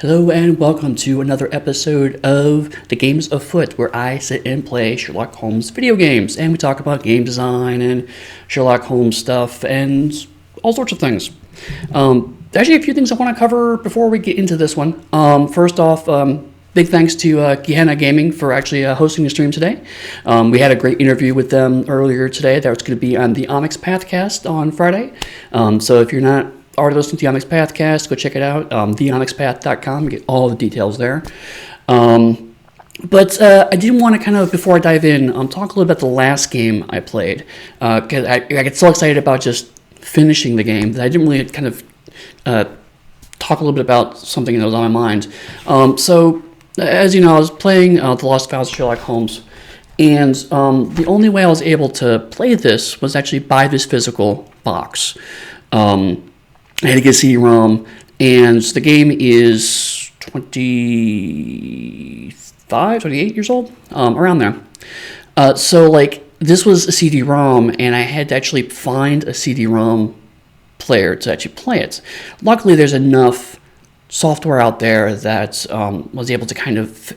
Hello and welcome to another episode of The Games Afoot, where I sit and play Sherlock Holmes video games, and we talk about game design and Sherlock Holmes stuff and all sorts of things. Actually, a few things I want to cover before we get into this one. First off, big thanks to Gehenna Gaming for actually hosting the stream today. We had a great interview with them earlier today that was going to be on the Onyx Pathcast on Friday. So if you're not already listening to the Onyx Pathcast, go check it out, theonyxpath.com, you get all the details there. But I did want to kind of, before I dive in, talk a little about the last game I played, because I get so excited about just finishing the game that I didn't really kind of talk a little bit about something that was on my mind. So, as you know, I was playing The Lost Files of Sherlock Holmes, and the only way I was able to play this was actually buy this physical box. I had to get a CD-ROM, and the game is 25, 28 years old, around there. So, this was a CD-ROM, and I had to actually find a CD-ROM player to actually play it. Luckily, there's enough software out there that was able to kind of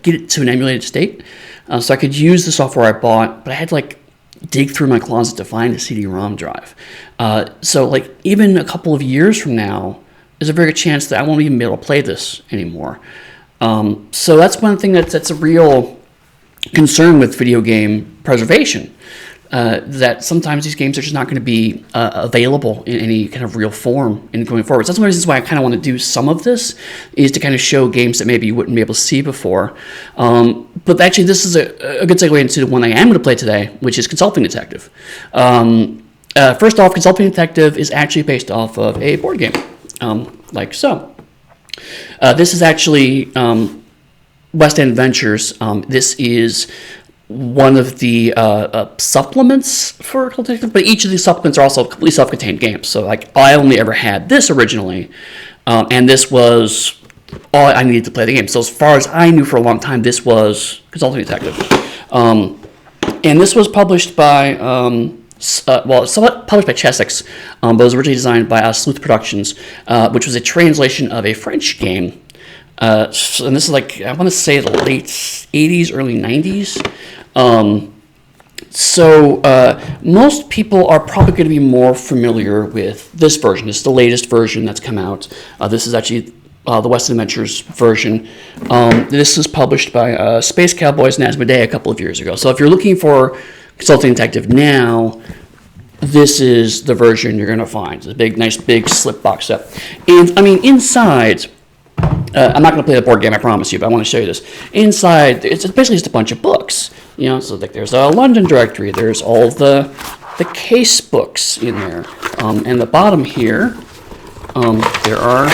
get it to an emulated state. So I could use the software I bought, but I had to, dig through my closet to find a CD-ROM drive. So even a couple of years from now, there's a very good chance that I won't even be able to play this anymore. So that's one thing that's a real concern with video game preservation, that sometimes these games are just not going to be available in any kind of real form in going forward. So that's one of the reasons why I kind of want to do some of this, is to kind of show games that maybe you wouldn't be able to see before. But actually, this is a good segue into the one I am going to play today, which is Consulting Detective. First off, Consulting Detective is actually based off of a board game, like so. This is actually West End Adventures. This is one of the supplements for Consulting Detective, but each of these supplements are also completely self-contained games. So, I only ever had this originally, and this was all I needed to play the game. So as far as I knew for a long time, this was Consulting Detective. And this was published by, somewhat published by Chessex, but was originally designed by Sleuth Productions, which was a translation of a French game. And this is I want to say the late 80s, early 90s. So most people are probably going to be more familiar with this version. It's the latest version that's come out. This is actually the West End Adventures version. This was published by Space Cowboys and Asmodee a couple of years ago. So if you're looking for Consulting Detective now, this is the version you're going to find. It's a nice big slip box set. And, inside, I'm not going to play the board game, I promise you, but I want to show you this. Inside, it's basically just a bunch of books. So there's a London directory. There's all the case books in there. And the bottom here, there are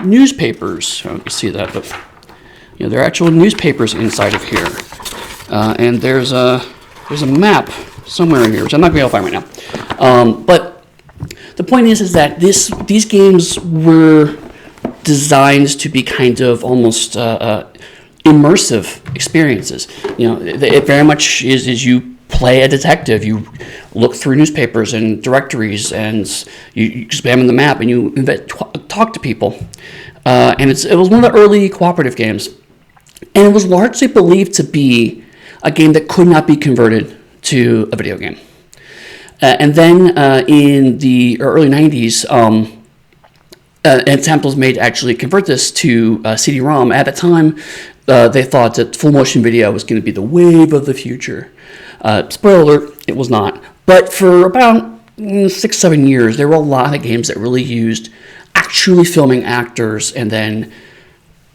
newspapers. I don't know if you see that, but there are actual newspapers inside of here. And there's a map somewhere in here, which I'm not going to be able to find right now. But the point is that these games were designed to be kind of almost immersive experiences. It very much is you play a detective. You look through newspapers and directories, and you examine the map, and you talk to people. And it was one of the early cooperative games, and it was largely believed to be a game that could not be converted to a video game. And then in the early 90s, an attempt was made to actually convert this to CD-ROM. At the time, they thought that full motion video was going to be the wave of the future. Spoiler alert, it was not. But for about 6-7 years, there were a lot of games that really used actually filming actors and then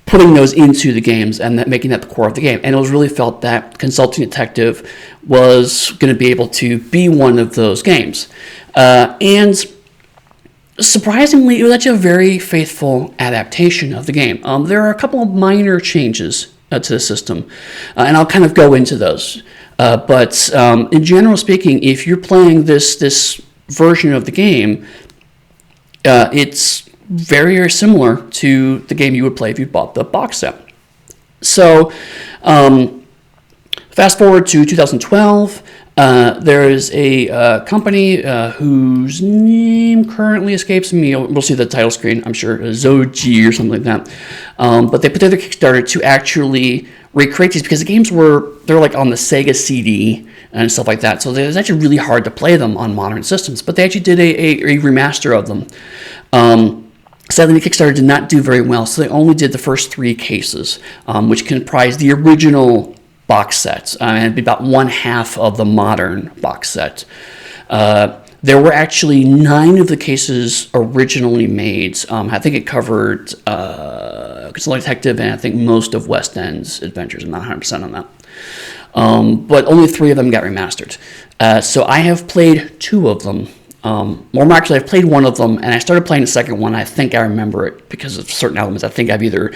putting those into the games and making that the core of the game. And it was really felt that Consulting Detective was going to be able to be one of those games. And surprisingly, it was actually a very faithful adaptation of the game. There are a couple of minor changes to the system, and I'll kind of go into those. But in general speaking, if you're playing this version of the game, it's very, very similar to the game you would play if you bought the box set. So, fast forward to 2012, There is a company whose name currently escapes me. We'll see the title screen, I'm sure, Zoji or something like that. But they put together Kickstarter to actually recreate these because the games they're like on the Sega CD and stuff like that. So it was actually really hard to play them on modern systems. But they actually did a remaster of them. Sadly, the Kickstarter did not do very well, so they only did the first 3 cases, which comprised the original box set, and it'd be about 1/2 of the modern box set. There were actually 9 of the cases originally made. I think it covered Consuelo Detective and I think most of West End's adventures. I'm not 100% on that. But only 3 of them got remastered. So I have played 2 of them. More actually, I've played 1 of them, and I started playing the second one. I think I remember it because of certain elements. I think I've either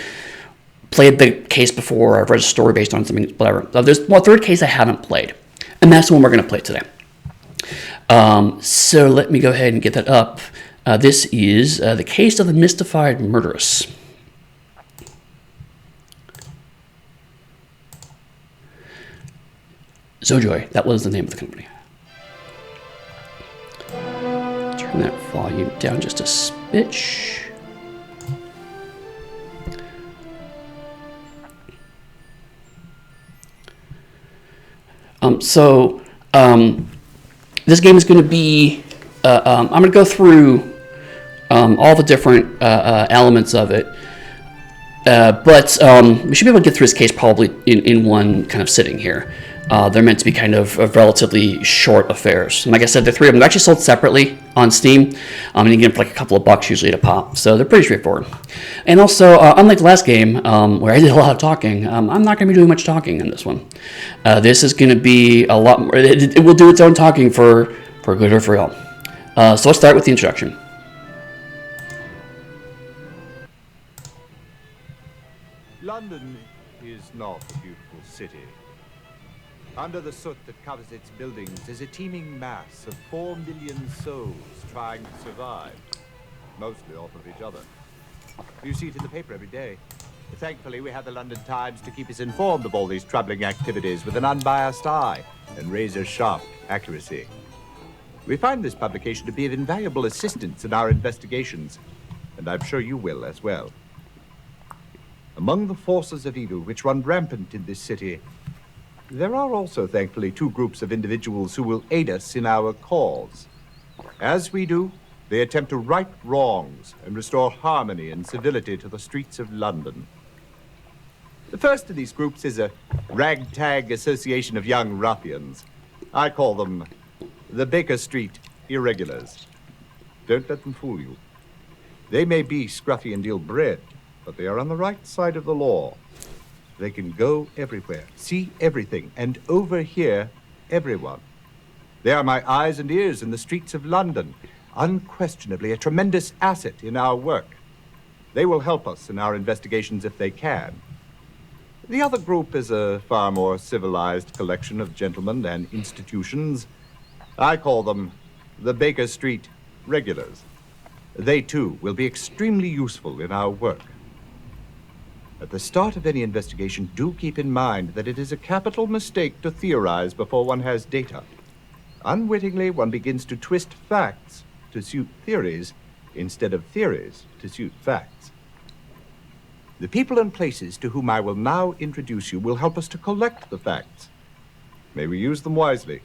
played the case before, or I've read a story based on something, whatever. There's a third case I haven't played, and that's the one we're going to play today. So let me go ahead and get that up. This is the case of the mystified murderess. Zojoy, that was the name of the company. Turn that volume down just a smidge. This game is going to be, I'm going to go through all the different elements of it, but we should be able to get through this case probably in one kind of sitting here. They're meant to be kind of relatively short affairs. And like I said, the 3 of them are actually sold separately on Steam, and you get them for like a couple of bucks usually to pop. So they're pretty straightforward. And also, unlike the last game, where I did a lot of talking, I'm not going to be doing much talking in this one. This is going to be a lot more, it will do its own talking for good or for ill. So let's start with the introduction. London is not a beautiful city. Under the soot that covers its buildings is a teeming mass of 4 million souls trying to survive, mostly off of each other. You see it in the paper every day. Thankfully, we have the London Times to keep us informed of all these troubling activities with an unbiased eye and razor-sharp accuracy. We find this publication to be of invaluable assistance in our investigations, and I'm sure you will as well. Among the forces of evil which run rampant in this city, there are also, thankfully, 2 groups of individuals who will aid us in our cause. As we do, they attempt to right wrongs and restore harmony and civility to the streets of London. The first of these groups is a ragtag association of young ruffians. I call them the Baker Street Irregulars. Don't let them fool you. They may be scruffy and ill-bred, but they are on the right side of the law. They can go everywhere, see everything, and overhear everyone. They are my eyes and ears in the streets of London, unquestionably a tremendous asset in our work. They will help us in our investigations if they can. The other group is a far more civilized collection of gentlemen and institutions. I call them the Baker Street Regulars. They, too, will be extremely useful in our work. At the start of any investigation, do keep in mind that it is a capital mistake to theorize before one has data. Unwittingly, one begins to twist facts to suit theories instead of theories to suit facts. The people and places to whom I will now introduce you will help us to collect the facts. May we use them wisely.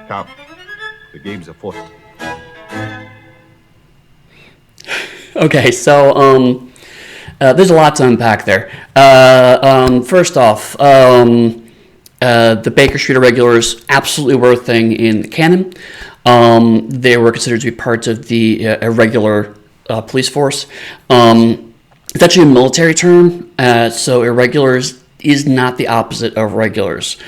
Come, the game's afoot. Okay, so, there's a lot to unpack there. First off, the Baker Street Irregulars, absolutely were a thing in the canon. They were considered to be part of the irregular police force. It's actually a military term, so irregulars is not the opposite of regulars,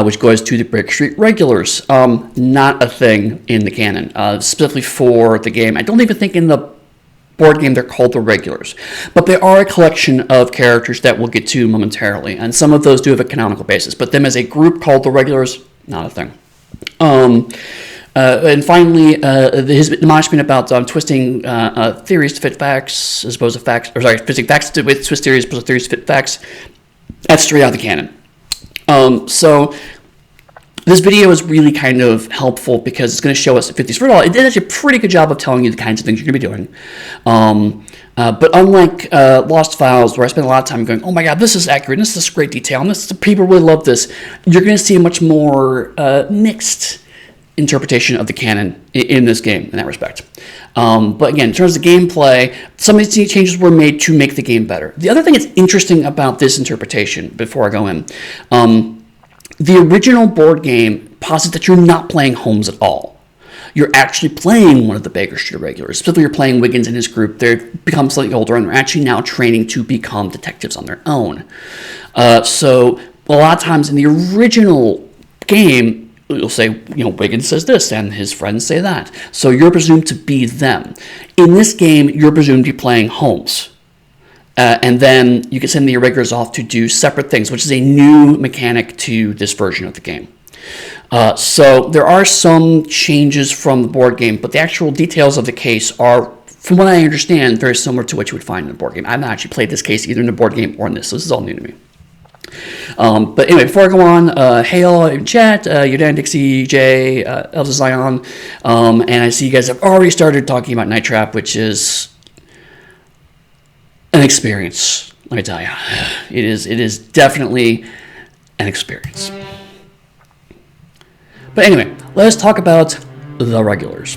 which goes to the Baker Street Regulars. Not a thing in the canon, specifically for the game. I don't even think in the board game they're called the Regulars, but they are a collection of characters that we'll get to momentarily, and some of those do have a canonical basis, but them as a group called the Regulars, not a thing. And finally, his admonishment about twisting theories to fit facts as opposed to facts, or sorry, twisting facts with twist theories as opposed to theories to fit facts, that's straight out of the canon. So This video is really kind of helpful because it's going to show us 50s. First of all, it did actually a pretty good job of telling you the kinds of things you're going to be doing. But unlike Lost Files, where I spent a lot of time going, oh my god, this is accurate, this is great detail, and people really love this, you're going to see a much more mixed interpretation of the canon in this game in that respect. But again, in terms of gameplay, some of these changes were made to make the game better. The other thing that's interesting about this interpretation, before I go in, the original board game posits that you're not playing Holmes at all. You're actually playing one of the Baker Street regulars. Specifically, you're playing Wiggins and his group. They've become slightly older, and they're actually now training to become detectives on their own. So a lot of times in the original game, you'll say, Wiggins says this, and his friends say that. So you're presumed to be them. In this game, you're presumed to be playing Holmes. And then you can send the irregulars off to do separate things, which is a new mechanic to this version of the game. So there are some changes from the board game, but the actual details of the case are, from what I understand, very similar to what you would find in the board game. I've not actually played this case either in the board game or in this, so this is all new to me. But anyway, before I go on, hey all in chat, Yodan, Dixie, Jay, Elsa Zion, and I see you guys have already started talking about Night Trap, which is an experience, let me tell you. It is definitely an experience. But anyway, let us talk about the regulars.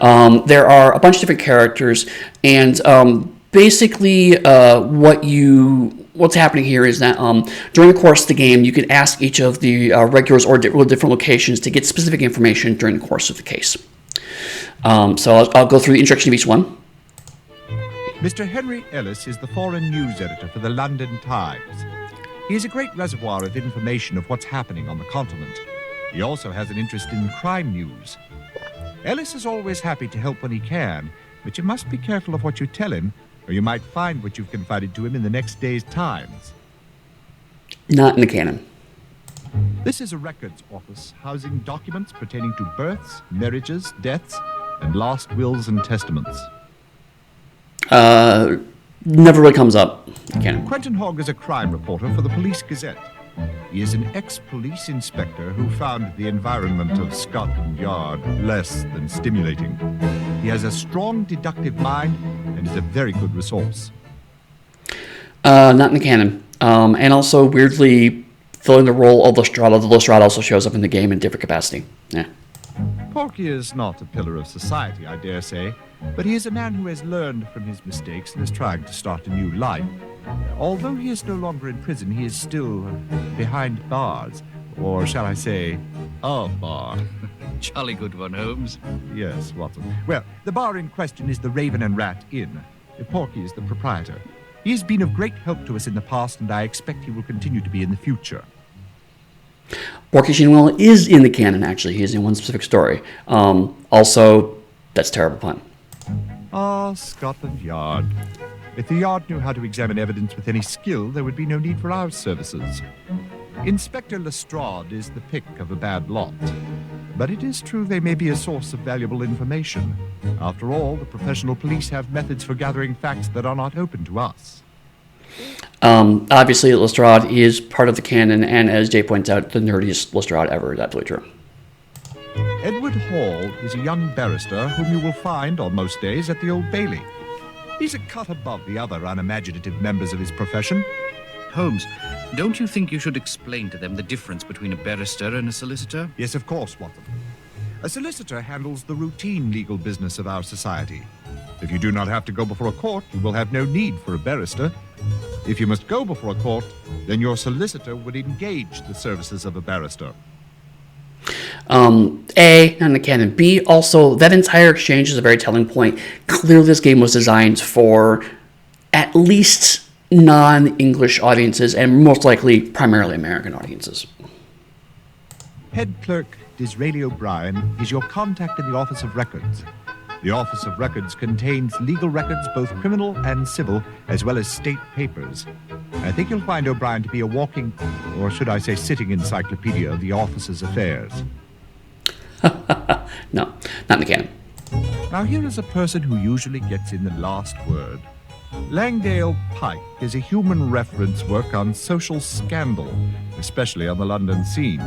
There are a bunch of different characters, and basically what's happening here is that during the course of the game, you can ask each of the regulars or different locations to get specific information during the course of the case. So I'll go through the introduction of each one. Mr. Henry Ellis is the foreign news editor for the London Times. He is a great reservoir of information of what's happening on the continent. He also has an interest in crime news. Ellis is always happy to help when he can, but you must be careful of what you tell him, or you might find what you've confided to him in the next day's Times. Not in the canon. This is a records office housing documents pertaining to births, marriages, deaths, and lost wills and testaments. Never really comes up. Canon. Quentin Hogg is a crime reporter for the Police Gazette. He is an ex-police inspector who found the environment of Scotland Yard less than stimulating. He has a strong deductive mind and is a very good resource. Not in the canon. And also, weirdly, filling the role of Lestrade. Lestrade also shows up in the game in different capacity. Yeah. Porky is not a pillar of society, I dare say, but he is a man who has learned from his mistakes and is trying to start a new life. Although he is no longer in prison, he is still behind bars, or shall I say, a bar. Jolly good one, Holmes. Yes, Watson. Well, the bar in question is the Raven and Rat Inn. Porky is the proprietor. He has been of great help to us in the past, and I expect he will continue to be in the future. Porky Shinwell is in the canon, actually. He is in one specific story. Also, that's terrible pun. Ah, Scotland Yard. If the Yard knew how to examine evidence with any skill, there would be no need for our services. Inspector Lestrade is the pick of a bad lot. But it is true they may be a source of valuable information. After all, the professional police have methods for gathering facts that are not open to us. Obviously, Lestrade is part of the canon, and as Jay points out, the nerdiest Lestrade ever. That's absolutely true. Edward Hall is a young barrister whom you will find on most days at the Old Bailey. He's a cut above the other unimaginative members of his profession. Holmes, don't you think you should explain to them the difference between a barrister and a solicitor? Yes, of course, Watson. A solicitor handles the routine legal business of our society. If you do not have to go before a court, you will have no need for a barrister. If you must go before a court, then your solicitor would engage the services of a barrister. A, not in the canon. B, also, that entire exchange is a very telling point. Clearly, this game was designed for at least non-English audiences, and most likely primarily American audiences. Head clerk Disraeli O'Brien is your contact in the Office of Records. The Office of Records contains legal records, both criminal and civil, as well as state papers. I think you'll find O'Brien to be a walking, or should I say sitting encyclopedia of the office's affairs. No, not in the canon. Now here is a person who usually gets in the last word. Langdale Pike is a human reference work on social scandal, especially on the London scene.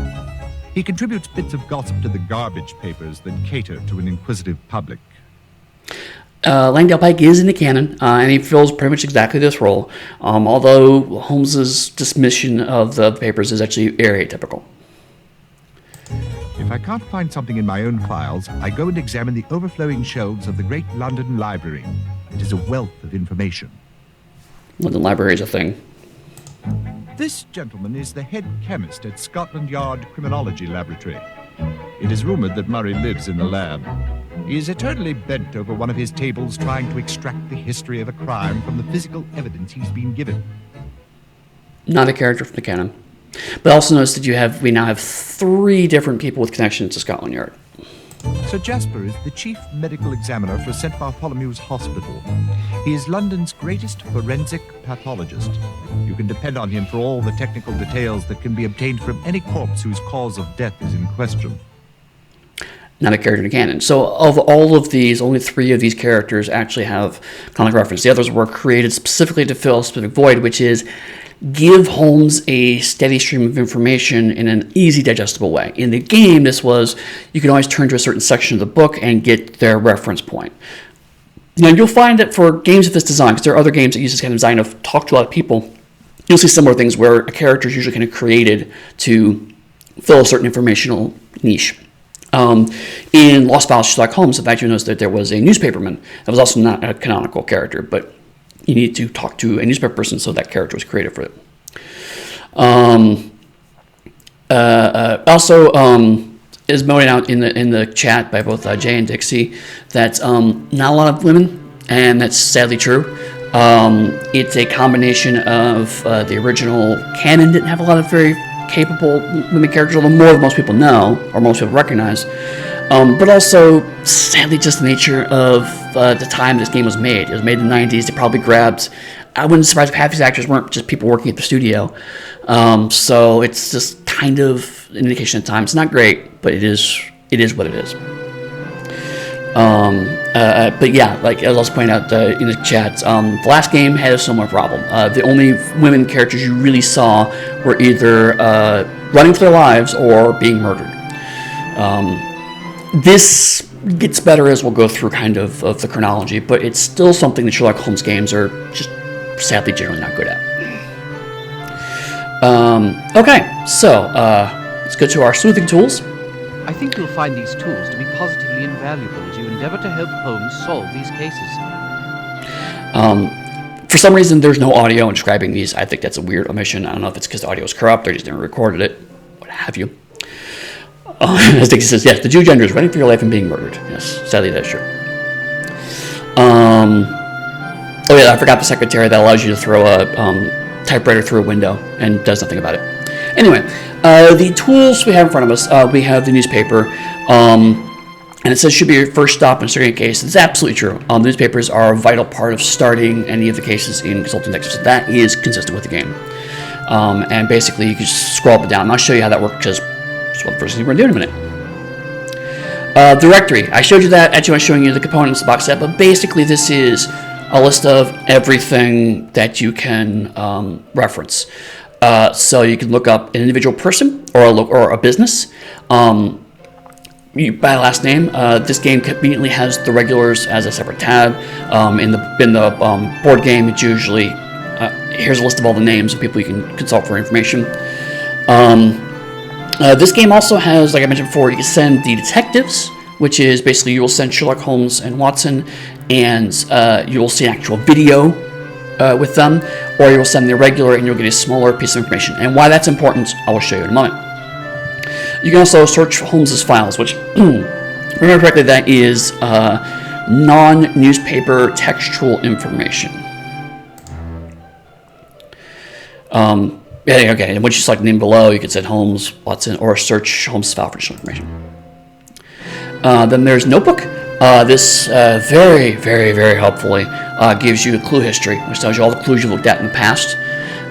He contributes bits of gossip to the garbage papers that cater to an inquisitive public. Langdale Pike is in the canon, and he fills pretty much exactly this role, although Holmes's dismission of the papers is actually very atypical. If I can't find something in my own files, I go and examine the overflowing shelves of the great London Library. It is a wealth of information. London Library is a thing. This gentleman is the head chemist at Scotland Yard Criminology Laboratory. It is rumored that Murray lives in the lab. He is eternally bent over one of his tables trying to extract the history of a crime from the physical evidence he's been given. Not a character from the canon. But also notice that we now have 3 different people with connections to Scotland Yard. Sir Jasper is the chief medical examiner for St. Bartholomew's Hospital. He is London's greatest forensic pathologist. You can depend on him for all the technical details that can be obtained from any corpse whose cause of death is in question. Not a character in the canon. So of all of these, only 3 of these characters actually have canonical reference. The others were created specifically to fill a specific void, which is give Holmes a steady stream of information in an easy, digestible way. In the game, this was, you can always turn to a certain section of the book and get their reference point. Now, you'll find that for games of this design, because there are other games that use this kind of design of talk to a lot of people, you'll see similar things where a character is usually kind of created to fill a certain informational niche. In Lost Files Sherlock Holmes, in fact, you notice that there was a newspaperman that was also not a canonical character, but you need to talk to a newspaper person, so that character was created for it. Also, is noted out in the chat by both Jay and Dixie that not a lot of women, and that's sadly true. It's a combination of the original canon didn't have a lot of very capable women characters, although more than most people know or most people recognize. But also, sadly, just the nature of the time this game was made. It was made in the 90s. They probably grabbed, I wouldn't be surprised if half these actors weren't just people working at the studio. So it's just kind of an indication of time. It's not great, but it is what it is. But yeah, like as I was pointing out in the chat, the last game had a similar problem. The only women characters you really saw were either running for their lives or being murdered. This gets better as we'll go through kind of the chronology, but it's still something that Sherlock Holmes games are just sadly generally not good at. Okay, so let's go to our sleuthing tools. I think you'll find these tools to be positively invaluable as you endeavor to help Holmes solve these cases. For some reason, there's no audio in describing these. I think that's a weird omission. I don't know if it's because the audio is corrupt, they just never recorded it, what have you. As Dixie says, yes, the Jew gender is running for your life and being murdered. Yes, sadly that's true. Oh yeah, I forgot the secretary that allows you to throw a typewriter through a window and does nothing about it. Anyway, the tools we have in front of us, we have the newspaper, and it says should be your first stop in starting a case. It's absolutely true. Newspapers are a vital part of starting any of the cases in Consulting Detectives. So that is consistent with the game. And basically, you can just scroll up and down. I'll show you how that works because that's what the first thing we're going to do in a minute. Directory. I showed you that. Actually, I'm showing you the components of the box set, but basically, this is a list of everything that you can reference. So you can look up an individual person or a business. By last name. This game conveniently has the regulars as a separate tab. In the board game, it's usually here's a list of all the names of people you can consult for information. This game also has, like I mentioned before, you can send the detectives, which is basically you will send Sherlock Holmes and Watson, and you will see an actual video with them, or you will send the regular and you'll get a smaller piece of information. And why that's important, I will show you in a moment. You can also search Holmes's files, which, remember correctly, that is non-newspaper textual information. Okay, and once you select the name below, you can send Holmes, Watson, or search Holmes' file for additional information. Then there's Notebook. This very, very, very helpfully gives you a clue history, which tells you all the clues you've looked at in the past.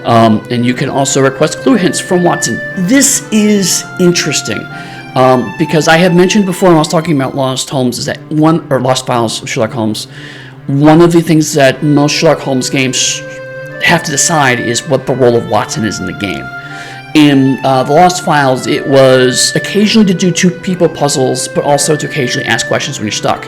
And you can also request clue hints from Watson. This is interesting because I have mentioned before when I was talking about Lost Holmes, is that Lost Files of Sherlock Holmes. one of the things that most Sherlock Holmes games have to decide is what the role of Watson is in the game. In The Lost Files, it was occasionally to do two-people puzzles, but also to occasionally ask questions when you're stuck.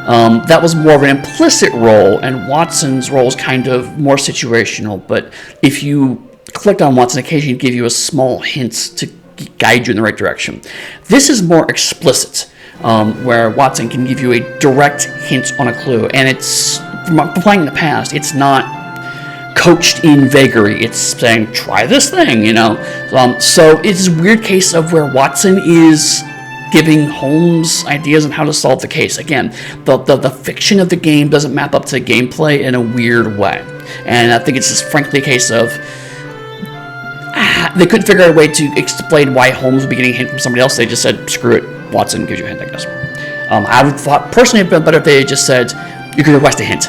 That was more of an implicit role, and Watson's role is kind of more situational, but if you clicked on Watson, occasionally he'd give you a small hint to guide you in the right direction. This is more explicit, where Watson can give you a direct hint on a clue, and it's, from playing in the past, it's not coached in vagary. It's saying, try this thing, you know. So it's a weird case of where Watson is giving Holmes ideas on how to solve the case. Again, the fiction of the game doesn't map up to gameplay in a weird way. And I think it's just frankly a case of they couldn't figure out a way to explain why Holmes would be getting a hint from somebody else. They just said, screw it, Watson gives you a hint, I guess. I would thought personally it'd been better if they just said, you can request a hint.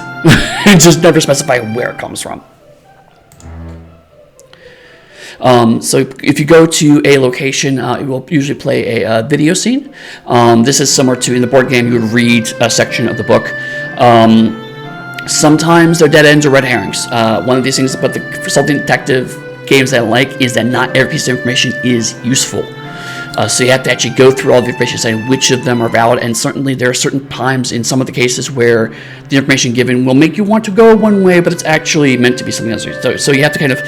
And just never specify where it comes from. So if you go to a location, it will usually play a video scene. This is similar to in the board game, you would read a section of the book. Sometimes they're dead ends or red herrings. One of these things about the consulting detective games that I like is that not every piece of information is useful. So you have to actually go through all the information, saying which of them are valid, and certainly there are certain times in some of the cases where the information given will make you want to go one way, but it's actually meant to be something else. So you have to kind of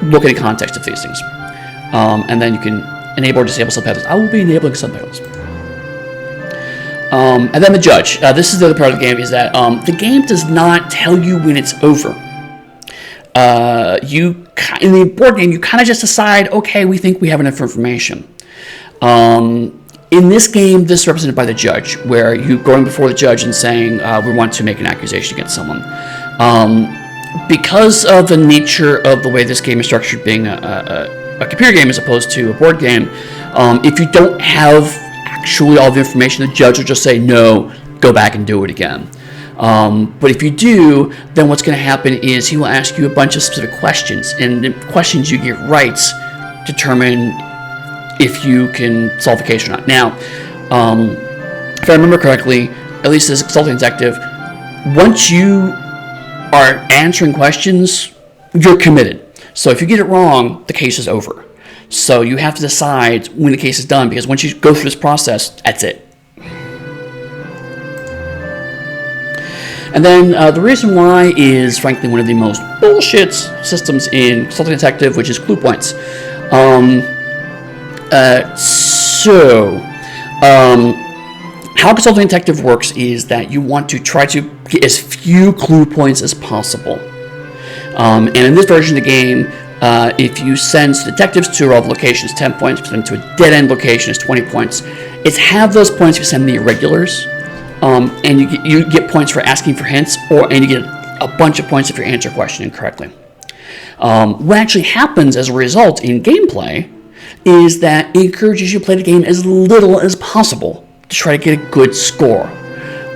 look at the context of these things. And then you can enable or disable subtitles. I will be enabling subtitles. And then the judge. This is the other part of the game, is that the game does not tell you when it's over. In the board game, you kind of just decide, okay, we think we have enough information. In this game, this is represented by the judge, where you going before the judge and saying, we want to make an accusation against someone. Because of the nature of the way this game is structured, being a computer game as opposed to a board game, if you don't have actually all the information, the judge will just say, no, go back and do it again. But if you do, then what's going to happen is he will ask you a bunch of specific questions, and the questions you get right determine if you can solve the case or not. Now, if I remember correctly, at least as a consulting detective, once you are answering questions, you're committed. So if you get it wrong, the case is over. So you have to decide when the case is done, because once you go through this process, that's it. And then the reason why is, frankly, one of the most bullshit systems in Consulting Detective, which is clue points. How Consulting Detective works is that you want to try to get as few clue points as possible. And in this version of the game, if you send detectives to a row of locations, 10 points. If you send them to a dead-end location, it's 20 points. It's half those points if you send the irregulars. And you get points for asking for hints, and you get a bunch of points if you answer a question incorrectly. What actually happens as a result in gameplay is that it encourages you to play the game as little as possible to try to get a good score,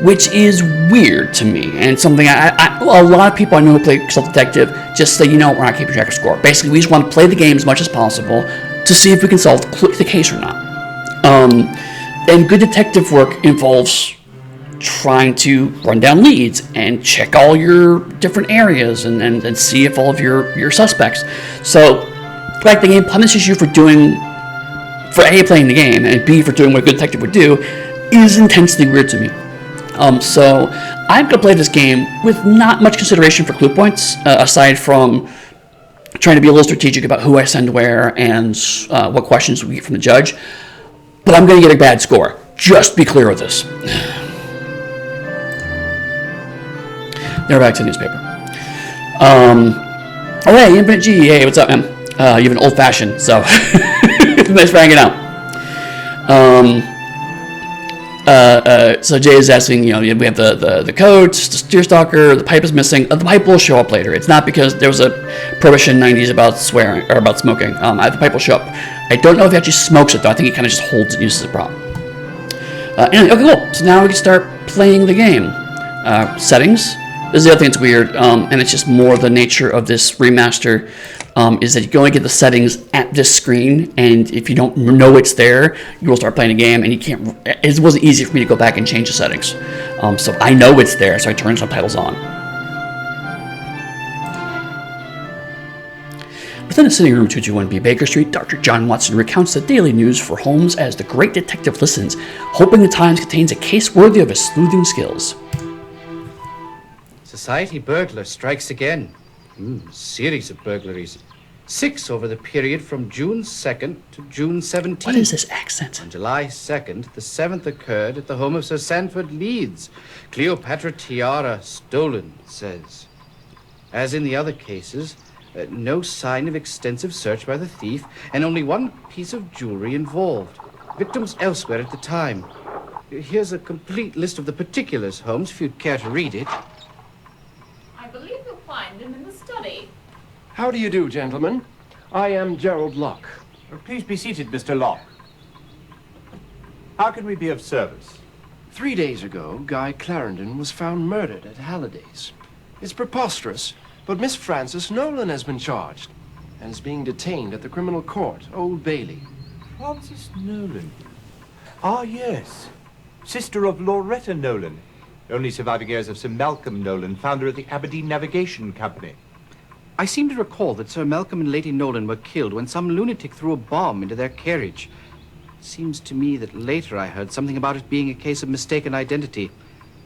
which is weird to me, and something a lot of people I know who play Consult Detective just say, you know, we're not keeping track of score. Basically, we just want to play the game as much as possible to see if we can solve the case or not. And good detective work involves trying to run down leads and check all your different areas and see if all of your suspects. So, like, the game punishes you for A, playing the game, and B, for doing what a good detective would do, is intensely weird to me. So I'm going to play this game with not much consideration for clue points, aside from trying to be a little strategic about who I send where and what questions we get from the judge. But I'm going to get a bad score. Just be clear with this. Now back to the newspaper. Oh, hey, Infinite G. Hey, what's up, man? You have an old-fashioned, so nice for hanging out. So Jay is asking, you know, we have the coach, the steer stalker, the pipe is missing. The pipe will show up later. It's not because there was a prohibition in the 90s about swearing or about smoking. The pipe will show up. I don't know if he actually smokes it, though. I think he kind of just holds it and uses it as a prop. Anyway, okay, cool. So now we can start playing the game. Settings. This is the other thing that's weird, and it's just more the nature of this remaster. is that you can only get the settings at this screen, and if you don't know it's there, you will start playing a game, and you can't. It wasn't easy for me to go back and change the settings. So I know it's there, so I turn subtitles on. Within the sitting room 221B Baker Street, Dr. John Watson recounts the daily news for Holmes as the great detective listens, hoping the Times contains a case worthy of his sleuthing skills. Society burglar strikes again. Series of burglaries. 6 over the period from June 2nd to June 17th. What is this accent? On July 2nd, the 7th occurred at the home of Sir Sanford Leeds. Cleopatra tiara stolen, it says. As in the other cases, no sign of extensive search by the thief, and only one piece of jewelry involved. Victims elsewhere at the time. Here's a complete list of the particulars, Holmes, if you'd care to read it. I believe you'll find him in the study. How do you do, gentlemen? I am Gerald Locke. Please be seated, Mr. Locke. How can we be of service? 3 days ago, Guy Clarendon was found murdered at Halliday's. It's preposterous, but Miss Frances Nolan has been charged and is being detained at the criminal court, Old Bailey. Frances Nolan. Ah, yes. Sister of Loretta Nolan. Only surviving heirs of Sir Malcolm Nolan, founder of the Aberdeen Navigation Company. I seem to recall that Sir Malcolm and Lady Nolan were killed when some lunatic threw a bomb into their carriage. It seems to me that later I heard something about it being a case of mistaken identity.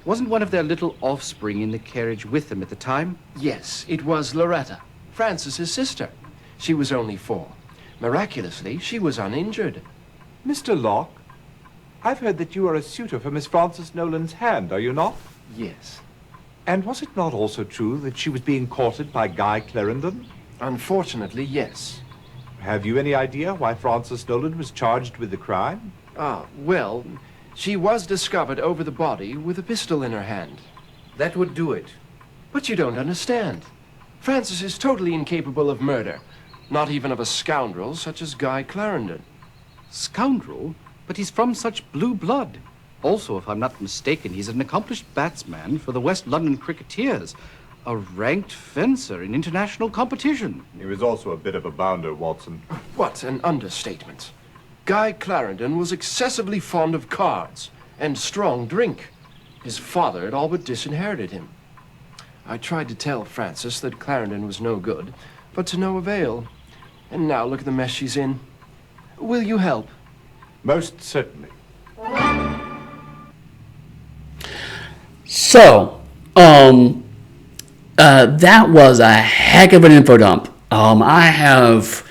Wasn't one of their little offspring in the carriage with them at the time? Yes, it was Loretta, Frances's sister. She was only 4. Miraculously, she was uninjured. Mr. Locke, I've heard that you are a suitor for Miss Frances Nolan's hand, are you not? Yes. And was it not also true that she was being courted by Guy Clarendon? Unfortunately, yes. Have you any idea why Frances Nolan was charged with the crime? Well, she was discovered over the body with a pistol in her hand. That would do it. But you don't understand. Frances is totally incapable of murder. Not even of a scoundrel such as Guy Clarendon. Scoundrel? But he's from such blue blood. Also, if I'm not mistaken, he's an accomplished batsman for the West London Cricketers. A ranked fencer in international competition. He was also a bit of a bounder, Watson. What an understatement. Guy Clarendon was excessively fond of cards and strong drink. His father had all but disinherited him. I tried to tell Frances that Clarendon was no good, but to no avail. And now look at the mess she's in. Will you help? Most certainly. So, that was a heck of an info dump. I have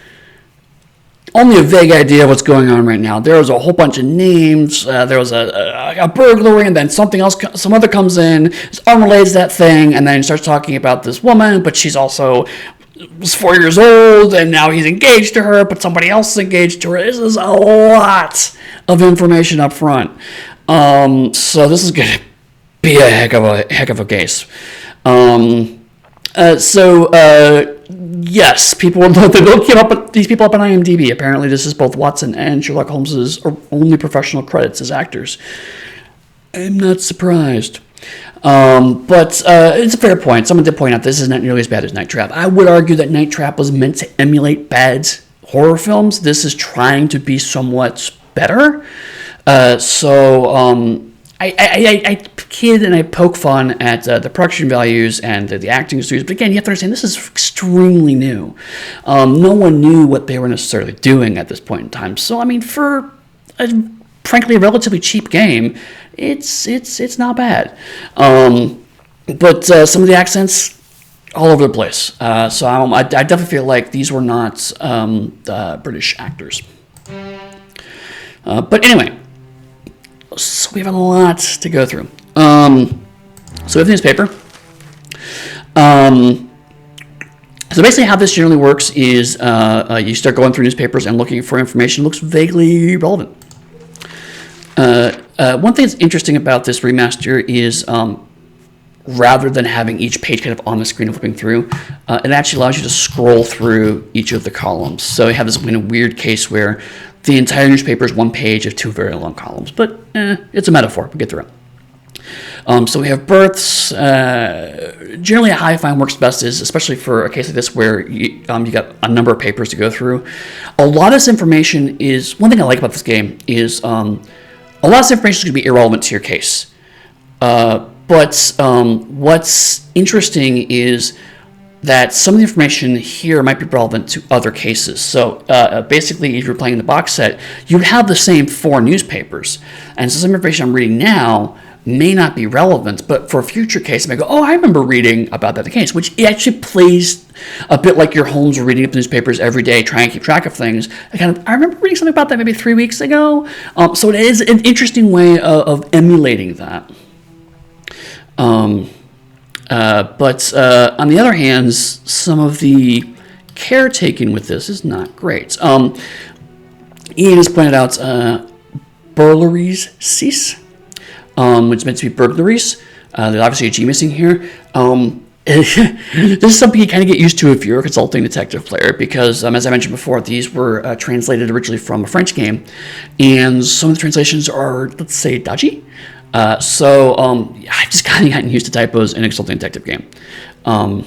only a vague idea what's going on right now. There was a whole bunch of names. There was a burglary, and then something else, some other comes in. It's unrelated to that thing, and then starts talking about this woman, but she's also was 4 years old, and now he's engaged to her, but somebody else is engaged to her. This is a lot of information up front. So this is going to be a heck of a case. Yes, people will note they will keep up these people up on IMDb. Apparently, this is both Watson and Sherlock Holmes' only professional credits as actors. I'm not surprised. But it's a fair point. Someone did point out this is not nearly as bad as Night Trap. I would argue that Night Trap was meant to emulate bad horror films. This is trying to be somewhat better. I kid and I poke fun at the production values and the acting studios, but again, you have to understand this is extremely new. No one knew what they were necessarily doing at this point in time. So, I mean, for frankly a relatively cheap game, it's not bad. But some of the accents all over the place. So I definitely feel like these were not British actors. But anyway. So we have a lot to go through. So we have the newspaper. So basically how this generally works is you start going through newspapers and looking for information that looks vaguely relevant. One thing that's interesting about this remaster is rather than having each page kind of on the screen and flipping through, it actually allows you to scroll through each of the columns. So you have this kind of weird case where the entire newspaper is one page of 2 very long columns, but it's a metaphor. We'll get through it. So we have births. Generally, a high fine works best is, especially for a case like this where you got a number of papers to go through. A lot of this information is, one thing I like about this game is a lot of this information is going to be irrelevant to your case. But what's interesting is that some of the information here might be relevant to other cases. So basically, if you're playing the box set, you'd have the same 4 newspapers. And so some information I'm reading now may not be relevant, but for a future case, I may go, oh, I remember reading about that case, which it actually plays a bit like your Holmes were reading up the newspapers every day, trying to keep track of things. I remember reading something about that maybe 3 weeks ago. So it is an interesting way of emulating that. But on the other hand, some of the caretaking with this is not great. Ian has pointed out burglaries cease, which is meant to be burglaries. There's obviously a G missing here. This is something you kind of get used to if you're a consulting detective player, because as I mentioned before, these were translated originally from a French game, and some of the translations are, let's say, dodgy. So I've just kind of gotten used to typos in a consulting detective game. So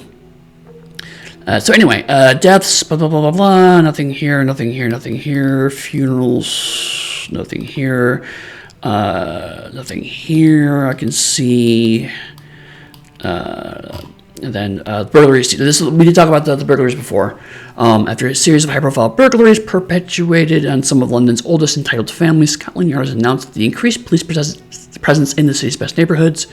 anyway, deaths, blah, blah, blah, blah, blah, nothing here, nothing here, nothing here, funerals, nothing here, nothing here, I can see, and then burglaries. We did talk about the burglaries before. After a series of high-profile burglaries perpetuated on some of London's oldest entitled families, Scotland Yard has announced that the increased police presence in the city's best neighborhoods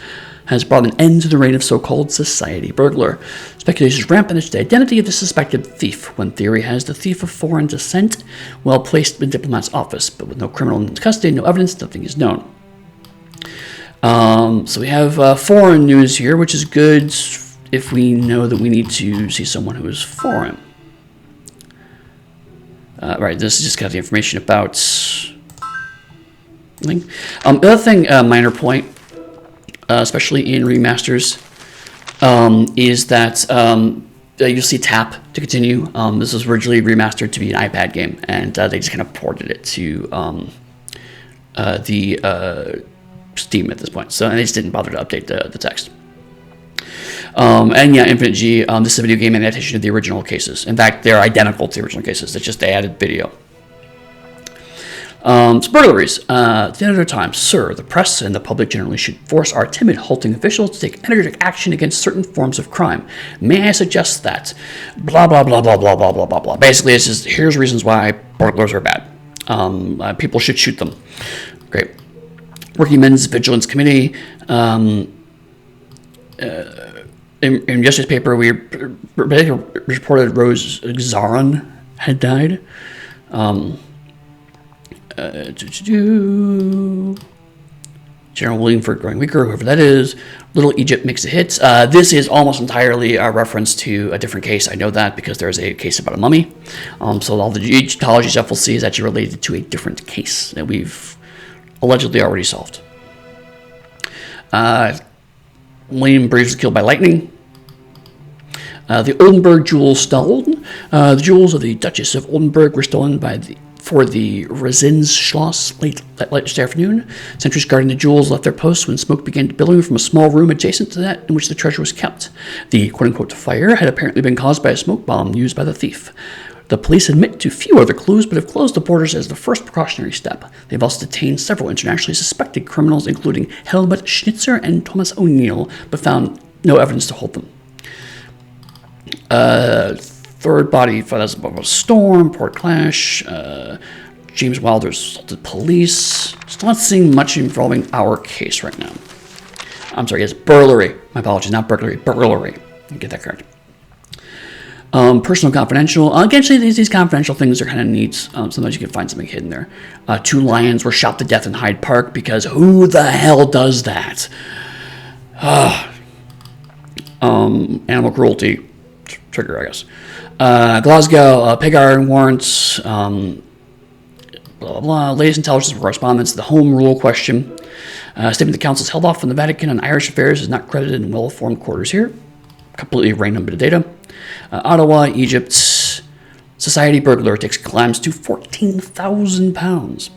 has brought an end to the reign of so-called society burglar. Speculation is rampant as to the identity of the suspected thief. One theory has the thief of foreign descent, well placed in a diplomat's office, but with no criminal in custody, no evidence, nothing is known. So we have foreign news here, which is good if we know that we need to see someone who is foreign. Right, this is just got the information about. The other thing, minor point, especially in remasters, is that you'll see tap to continue. This was originally remastered to be an iPad game, and they just kind of ported it to the Steam at this point. So and they just didn't bother to update the text. And yeah, Infinite G, this is a video game adaptation of the original cases. In fact, they're identical to the original cases. It's just they added video. So burglaries. At the end of their time, sir, the press and the public generally should force our timid, halting officials to take energetic action against certain forms of crime. May I suggest that? Blah, blah, blah, blah, blah, blah, blah, blah, blah. Basically, it's just, here's reasons why burglars are bad. People should shoot them. Great. Working Men's Vigilance Committee. In yesterday's paper, we reported Rose Zaron had died. General Willingford growing weaker, whoever that is. Little Egypt makes a hit. This is almost entirely a reference to a different case. I know that because there's a case about a mummy. So all the Egyptology stuff we'll see is actually related to a different case that we've allegedly already solved. William Breves was killed by lightning. The Oldenburg jewels stolen. The jewels of the Duchess of Oldenburg were stolen for the Resinsschloss late this afternoon. Sentries guarding the jewels left their posts when smoke began to billow from a small room adjacent to that in which the treasure was kept. The quote-unquote fire had apparently been caused by a smoke bomb used by the thief. The police admit to few other clues, but have closed the borders as the first precautionary step. They've also detained several internationally suspected criminals, including Helmut Schnitzer and Thomas O'Neill, but found no evidence to hold them. Third body files about a storm, port clash. James Wilder's assaulted police. Still not seeing much involving our case right now. I'm sorry, yes, burglary. My apologies, not burglary, burglary. Get that correct. Personal confidential. Actually, these confidential things are kind of neat. Sometimes you can find something hidden there. 2 lions were shot to death in Hyde Park because who the hell does that? Animal cruelty trigger, I guess. Glasgow, pig iron warrants. Blah, blah, blah. Latest intelligence correspondence. The home rule question. Statement the council is held off from the Vatican on Irish affairs is not credited in well-formed quarters here. Completely random bit of data. Ottawa, Egypt, society burglar takes climbs to £14,000.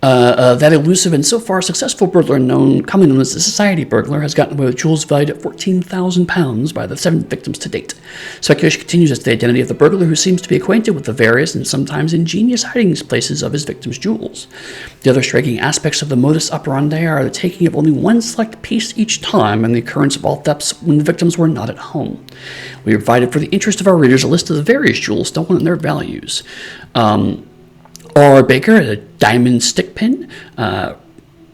That elusive and so far successful burglar commonly known as the Society burglar, has gotten away with jewels valued at £14,000 by the 7 victims to date. Speculation continues as to the identity of the burglar, who seems to be acquainted with the various and sometimes ingenious hiding places of his victims' jewels. The other striking aspects of the modus operandi are the taking of only one select piece each time and the occurrence of all thefts when the victims were not at home. We have provided for the interest of our readers a list of the various jewels stolen and their values. R. Baker had a diamond stick pin.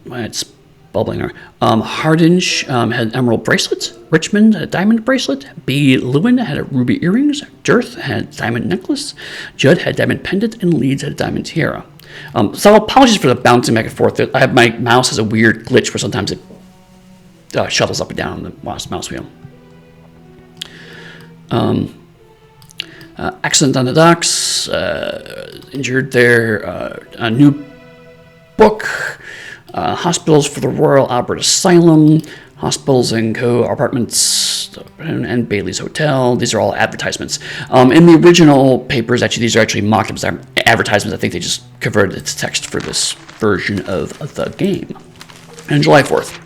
It's bubbling there. Hardinge had an emerald bracelet. Richmond had a diamond bracelet. B. Lewin had ruby earrings. Dirth had a diamond necklace. Judd had a diamond pendant. And Leeds had a diamond tiara. So apologies for the bouncing back and forth. My mouse has a weird glitch where sometimes it shuttles up and down on the mouse wheel. Accident on the docks, injured there, a new book, hospitals for the Royal Albert Asylum, hospitals and co-apartments, and Bailey's Hotel. These are all advertisements. In the original papers, actually, these are actually mock-ups, advertisements. I think they just converted it to text for this version of the game. And July 4th.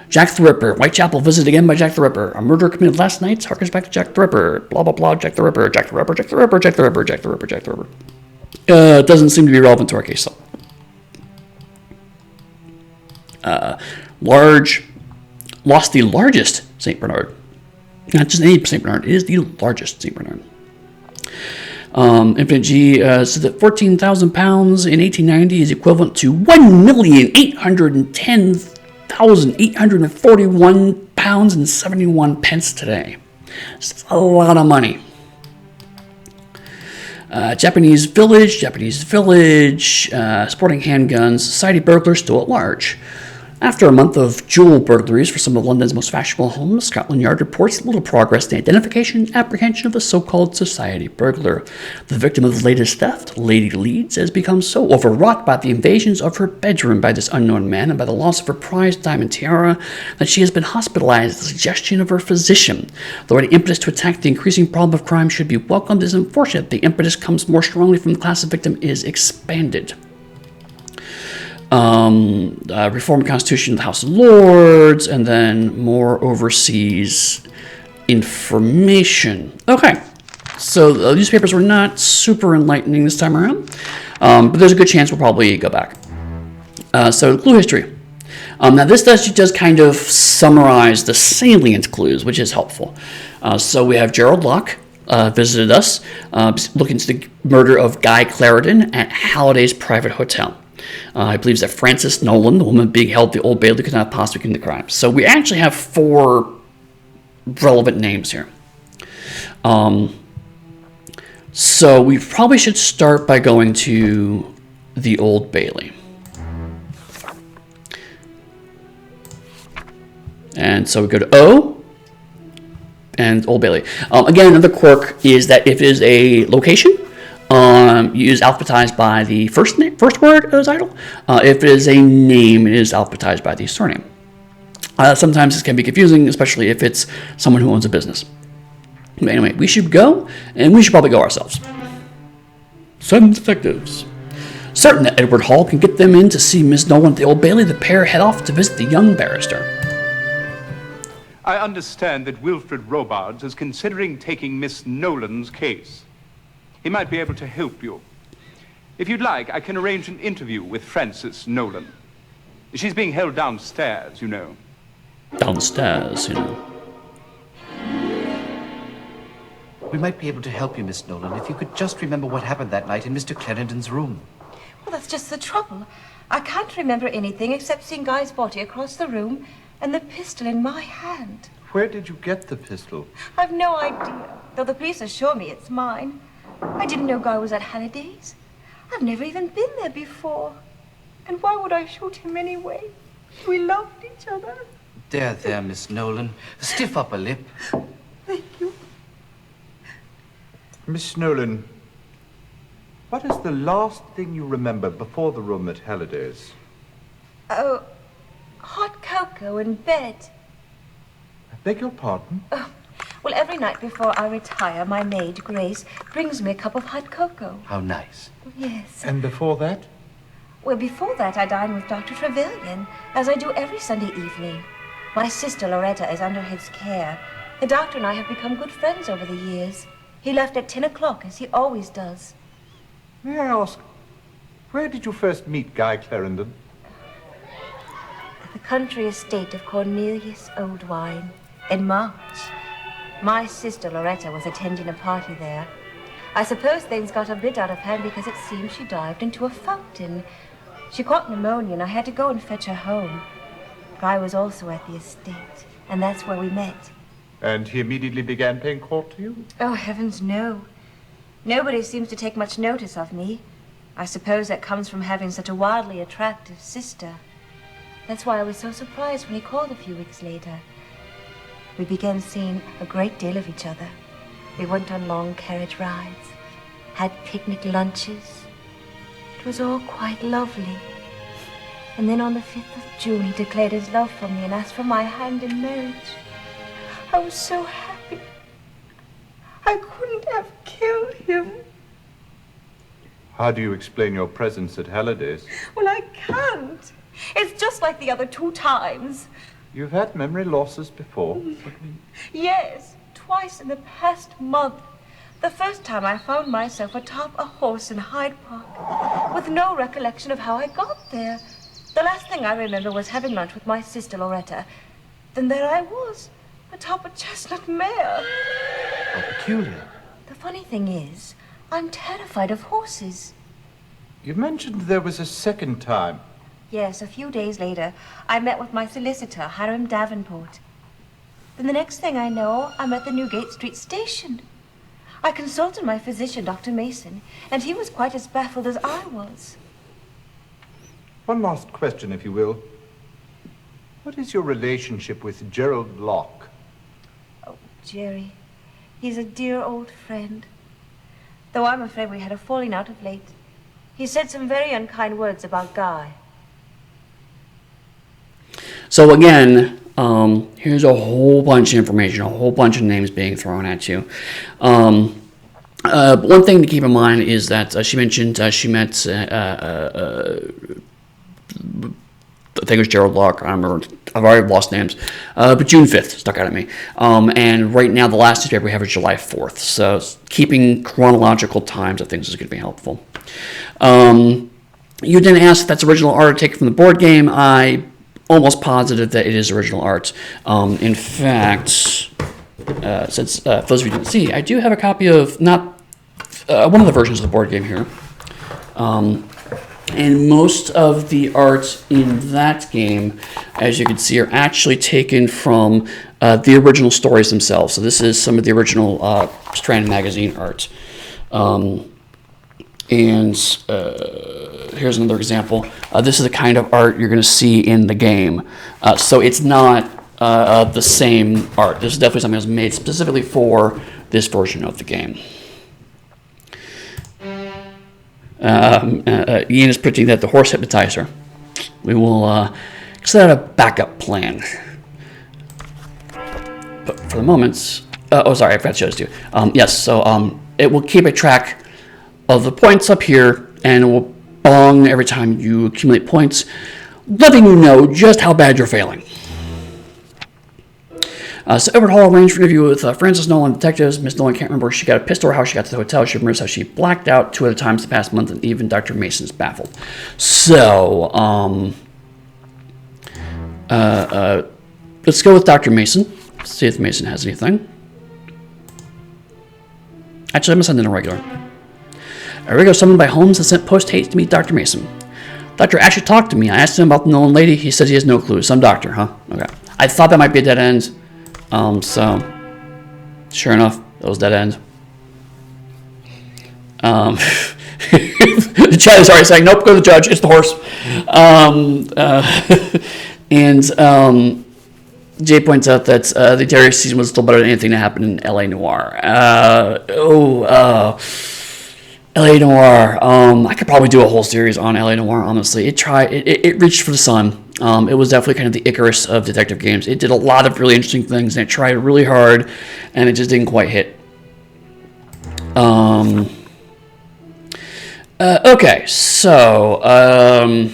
Jack the Ripper. Whitechapel visited again by Jack the Ripper. A murder committed last night harkens back to Jack the Ripper. Blah, blah, blah. Jack the Ripper. Jack the Ripper. Jack the Ripper. Jack the Ripper. Jack the Ripper. Jack the Ripper. It doesn't seem to be relevant to our case, though. Lost the largest St. Bernard. Not just any St. Bernard. It is the largest St. Bernard. Infinite G said that £14,000 in 1890 is equivalent to £1,810,841.71 today. It's a lot of money. Japanese village, sporting handguns, society burglars still at large. After a month of jewel burglaries for some of London's most fashionable homes, Scotland Yard reports little progress in the identification and apprehension of the so-called society burglar. The victim of the latest theft, Lady Leeds, has become so overwrought by the invasions of her bedroom by this unknown man and by the loss of her prized diamond tiara that she has been hospitalized at the suggestion of her physician. Though any impetus to attack the increasing problem of crime should be welcomed, it is unfortunate the impetus comes more strongly from the class of victim is expanded. Reformed Constitution of the House of Lords, and then more overseas information. Okay, so the newspapers were not super enlightening this time around, but there's a good chance we'll probably go back. So clue history. Now this does kind of summarize the salient clues, which is helpful. So we have Gerald Locke visited us, looking into the murder of Guy Clarendon at Halliday's private hotel. He believes that Frances Nolan, the woman being held at the Old Bailey, could not possibly commit the crime. So we actually have 4 relevant names here. So we probably should start by going to the Old Bailey. And so we go to O and Old Bailey. Again, another quirk is that if it is a location, you use alphabetized by the first word of the title. If it is a name, it is alphabetized by the surname. Sometimes this can be confusing, especially if it's someone who owns a business. But anyway, we should go, and we should probably go ourselves. Send detectives. Certain that Edward Hall can get them in to see Miss Nolan at the Old Bailey, the pair head off to visit the young barrister. I understand that Wilfred Robards is considering taking Miss Nolan's case. He might be able to help you. If you'd like, I can arrange an interview with Frances Nolan. She's being held downstairs, you know. Downstairs, you know. We might be able to help you, Miss Nolan, if you could just remember what happened that night in Mr. Clarendon's room. Well, that's just the trouble. I can't remember anything except seeing Guy's body across the room and the pistol in my hand. Where did you get the pistol? I've no idea, though the police assure me it's mine. I didn't know Guy was at Halliday's. I've never even been there before. And why would I shoot him anyway? We loved each other. There, Miss Nolan. Stiff upper lip. Thank you. Miss Nolan, what is the last thing you remember before the room at Halliday's? Oh, hot cocoa in bed. I beg your pardon? Well, every night before I retire, my maid, Grace, brings me a cup of hot cocoa. How nice. Yes. And before that? Well, before that, I dined with Dr. Trevelyan, as I do every Sunday evening. My sister Loretta is under his care. The doctor and I have become good friends over the years. He left at 10 o'clock, as he always does. May I ask, where did you first meet Guy Clarendon? At the country estate of Cornelius Oldwine in March. My sister Loretta was attending a party there. I suppose things got a bit out of hand because it seems she dived into a fountain. She caught pneumonia and I had to go and fetch her home. Guy was also at the estate, and that's where we met. And he immediately began paying court to you? Oh, heavens, no. Nobody seems to take much notice of me. I suppose that comes from having such a wildly attractive sister. That's why I was so surprised when he called a few weeks later. We began seeing a great deal of each other. We went on long carriage rides, had picnic lunches. It was all quite lovely. And then on the 5th of June, he declared his love for me and asked for my hand in marriage. I was so happy. I couldn't have killed him. How do you explain your presence at Halliday's? Well, I can't. It's just like the other 2 times. You've had memory losses before. Yes, twice in the past month. The first time I found myself atop a horse in Hyde Park, with no recollection of how I got there. The last thing I remember was having lunch with my sister Loretta. Then there I was, atop a chestnut mare. How peculiar. The funny thing is, I'm terrified of horses. You mentioned there was a second time. Yes, a few days later, I met with my solicitor, Hiram Davenport. Then the next thing I know, I'm at the Newgate Street station. I consulted my physician, Dr. Mason, and he was quite as baffled as I was. One last question, if you will. What is your relationship with Gerald Locke? Oh, Jerry, he's a dear old friend. Though I'm afraid we had a falling out of late. He said some very unkind words about Guy. So again, here's a whole bunch of information, a whole bunch of names being thrown at you. One thing to keep in mind is that she mentioned she met, I think it was Gerald Locke. I remember. I've already lost names. But June 5th stuck out at me. And right now, the last newspaper we have is July 4th. So keeping chronological times of things is going to be helpful. You didn't ask if that's original art taken from the board game. I almost positive that it is original art. In fact, since for those of you who didn't see, I do have a copy of not one of the versions of the board game here. And most of the art in that game, as you can see, are actually taken from the original stories themselves. So this is some of the original Strand magazine art. And here's another example. This is the kind of art you're going to see in the game. So it's not the same art. This is definitely something that was made specifically for this version of the game. Ian is predicting that the horse hypnotized her. We will set out a backup plan. But for the moment, sorry, I forgot to show this to you. Yes, so it will keep a track of the points up here, and it will bong every time you accumulate points, letting you know just how bad you're failing. So Edward Hall arranged for an interview with Francis Nolan detectives. Miss Nolan can't remember where she got a pistol or how she got to the hotel. She remembers how she blacked out 2 other times the past month, and even Dr. Mason's baffled. So, let's go with Dr. Mason. See if Mason has anything. Actually, I'm going to send in a regular. A regular summoned by Holmes and sent post-haste to meet Dr. Mason. Doctor actually talked to me. I asked him about the Nolan lady. He says he has no clue. Some doctor, huh? Okay. I thought that might be a dead end. So, sure enough, that was dead end. The chat is already saying, nope, go to the judge, it's the horse. And Jay points out that the Terry season was still better than anything that happened in L.A. Noire. L.A. Noire. I could probably do a whole series on L.A. Noire, honestly. It reached for the sun. It was definitely kind of the Icarus of detective games. It did a lot of really interesting things, and it tried really hard, and it just didn't quite hit. Okay, so I'm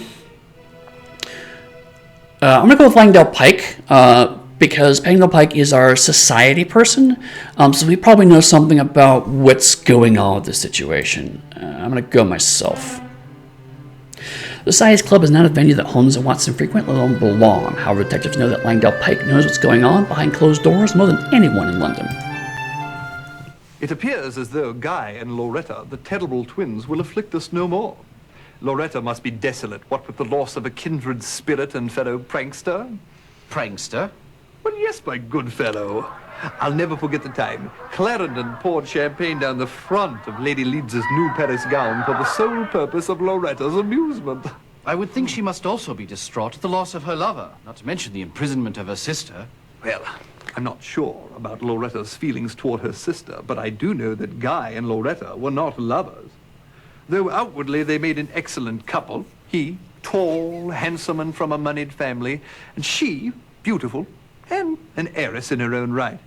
gonna go with Langdale Pike because Langdale Pike is our society person, so we probably know something about what's going on with this situation. I'm gonna go myself. The Society's Club is not a venue that Holmes and Watson frequent, let alone belong. However, detectives know that Langdale Pike knows what's going on behind closed doors more than anyone in London. It appears as though Guy and Loretta, the terrible twins, will afflict us no more. Loretta must be desolate, what with the loss of a kindred spirit and fellow prankster. Prankster? Well, yes, my good fellow. I'll never forget the time Clarendon poured champagne down the front of Lady Leeds's new Paris gown for the sole purpose of Loretta's amusement. I would think she must also be distraught at the loss of her lover, not to mention the imprisonment of her sister. Well, I'm not sure about Loretta's feelings toward her sister, but I do know that Guy and Loretta were not lovers. Though outwardly they made an excellent couple. He, tall, handsome, and from a moneyed family, and she, beautiful, and an heiress in her own right.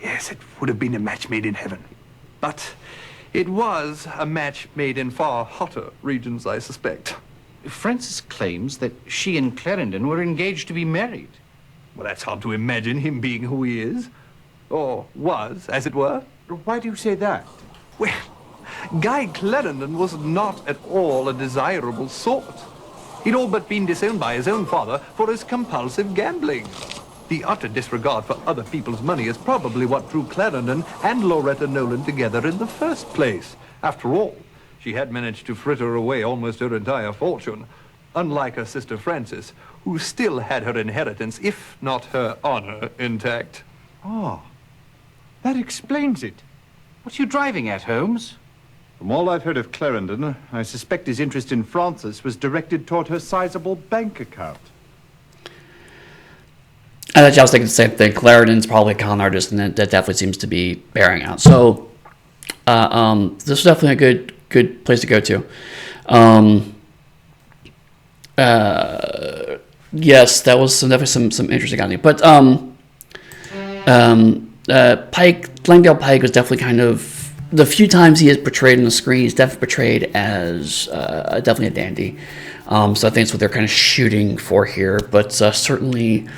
Yes, it would have been a match made in heaven. But it was a match made in far hotter regions, I suspect. Francis claims that she and Clarendon were engaged to be married. Well, that's hard to imagine, him being who he is. Or was, as it were. Why do you say that? Well, Guy Clarendon was not at all a desirable sort. He'd all but been disowned by his own father for his compulsive gambling. The utter disregard for other people's money is probably what drew Clarendon and Loretta Nolan together in the first place. After all, she had managed to fritter away almost her entire fortune, unlike her sister Frances, who still had her inheritance, if not her honor, intact. Oh, that explains it. What are you driving at, Holmes? From all I've heard of Clarendon, I suspect his interest in Frances was directed toward her sizable bank account. I was thinking the same thing. Clarendon's probably a con artist, and that definitely seems to be bearing out. So, this was definitely a good place to go to. Yes, that was definitely some interesting idea. But Langdale Pike was definitely kind of, the few times he is portrayed on the screen, he's definitely portrayed as definitely a dandy. So I think that's what they're kind of shooting for here. But certainly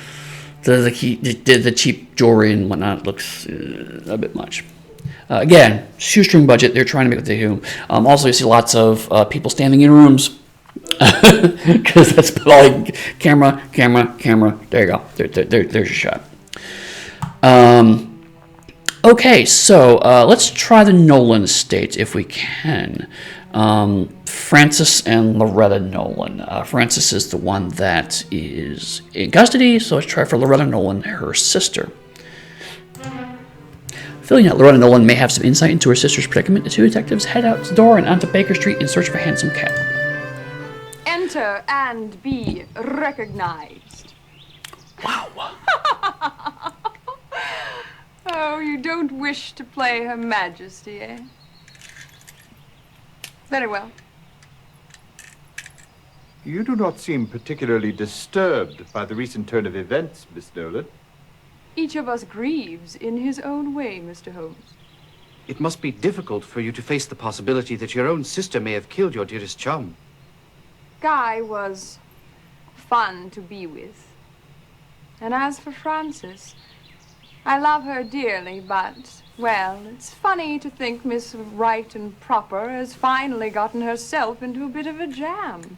the cheap jewelry and whatnot looks a bit much. Again, shoestring budget. They're trying to make what they do. Also, you see lots of people standing in rooms because that's all. Camera. There you go. There's your shot. Okay, so let's try the Nolan estate if we can. Frances and Loretta Nolan. Frances is the one that is in custody, so let's try for Loretta Nolan, her sister. Feeling that Loretta Nolan may have some insight into her sister's predicament, the two detectives head out the door and onto Baker Street in search of a handsome cat. Enter and be recognized. Wow. Oh, you don't wish to play Her Majesty, eh? Very well. You do not seem particularly disturbed by the recent turn of events, Miss Nolan. Each of us grieves in his own way, Mr. Holmes. It must be difficult for you to face the possibility that your own sister may have killed your dearest chum. Guy was fun to be with. And as for Frances, I love her dearly, but, well, it's funny to think Miss Right and Proper has finally gotten herself into a bit of a jam.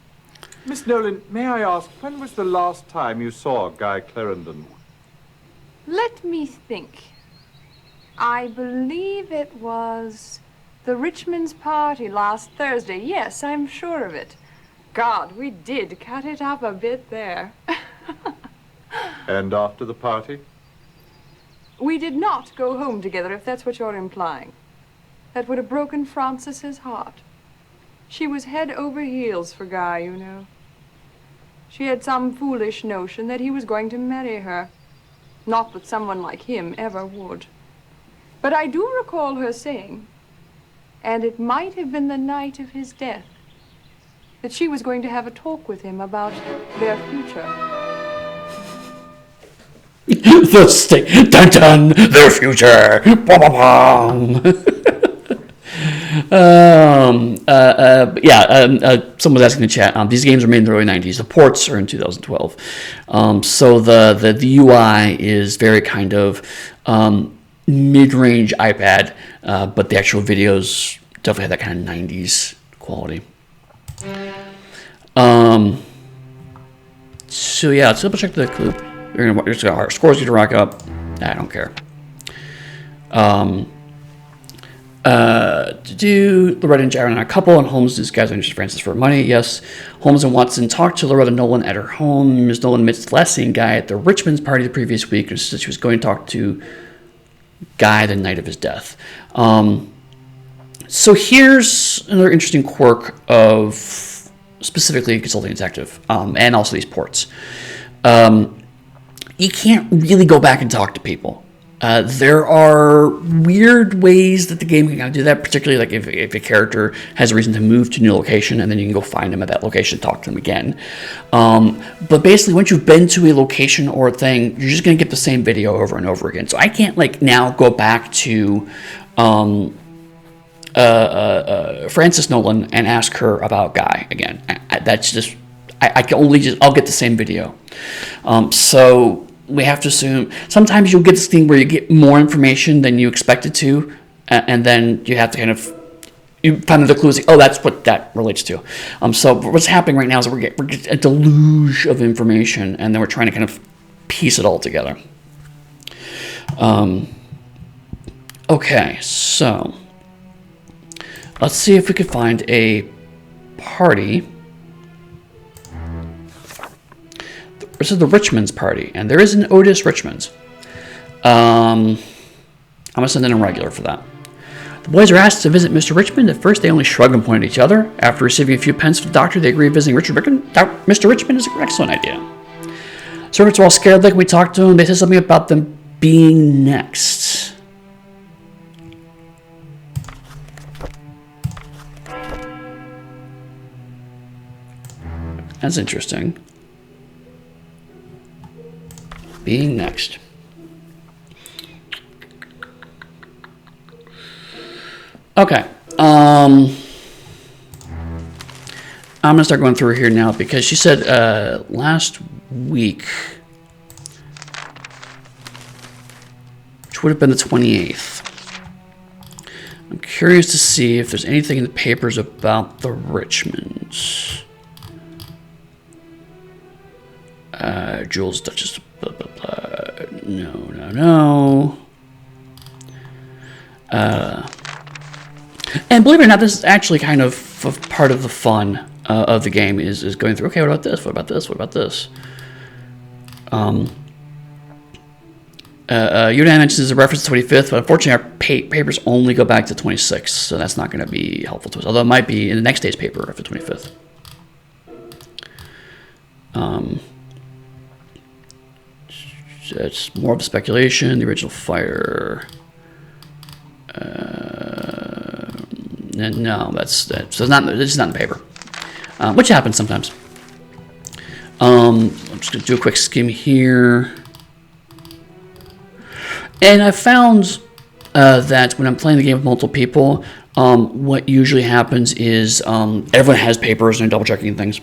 Miss Nolan, may I ask, when was the last time you saw Guy Clarendon? Let me think. I believe it was the Richmond's party last Thursday. Yes, I'm sure of it. God, we did cut it up a bit there. And after the party? We did not go home together, if that's what you're implying. That would have broken Frances's heart. She was head over heels for Guy, you know. She had some foolish notion that he was going to marry her. Not that someone like him ever would. But I do recall her saying, and it might have been the night of his death, that she was going to have a talk with him about their future. The state, dun dun, their future. Bum, bum, bum. Someone was asking in the chat. These games were made in the early 90s. The ports are in 2012. So the UI is very kind of mid-range iPad, but the actual videos definitely have that kind of 90s quality. So yeah, let's double check the clip. Our scores need to rack up. I don't care. Loretta and Jaron are a couple, and Holmes is guys interested Francis for money. Yes, Holmes and Watson talked to Loretta Nolan at her home. Ms. Nolan admits the last seen Guy at the Richmond's party the previous week, and said she was going to talk to Guy the night of his death. So here's another interesting quirk of specifically Consulting Detective, and also these ports. You can't really go back and talk to people. There are weird ways that the game can kind of do that, particularly like if a character has a reason to move to a new location, and then you can go find them at that location, talk to them again. But basically, once you've been to a location or a thing, you're just going to get the same video over and over again. So I can't like now go back to Frances Nolan and ask her about Guy again. That's just I can only I'll get the same video. So we have to assume sometimes you'll get this thing where you get more information than you expected to, and then you have to kind of you find the clues. Oh, that's what that relates to. So what's happening right now is we're getting a deluge of information, and then we're trying to kind of piece it all together. Okay, so let's see if we could find a party. This is the Richmond's party, and there is an Otis Richmond's. I'm going to send in a regular for that. The boys are asked to visit Mr. Richmond. At first, they only shrug and point at each other. After receiving a few pence from the doctor, they agree visiting Mr. Richmond is an excellent idea. Servants are all scared like we talked to them. They said something about them being next. That's interesting. Being next. Okay. I'm going to start going through here now because she said last week, which would have been the 28th. I'm curious to see if there's anything in the papers about the Richmonds. Jules Duchess. Blah, blah, blah. No. And believe it or not, this is actually kind of part of the fun of the game is going through, okay, what about this? What about this? What about this? Yudan mentions a reference to 25th, but unfortunately our papers only go back to 26th, so that's not going to be helpful to us, although it might be in the next day's paper after 25th. It's more of a speculation. The original fire. No, so it's not in the paper, which happens sometimes. I'm just gonna do a quick skim here, and I found that when I'm playing the game with multiple people, what usually happens is everyone has papers and they're double checking things.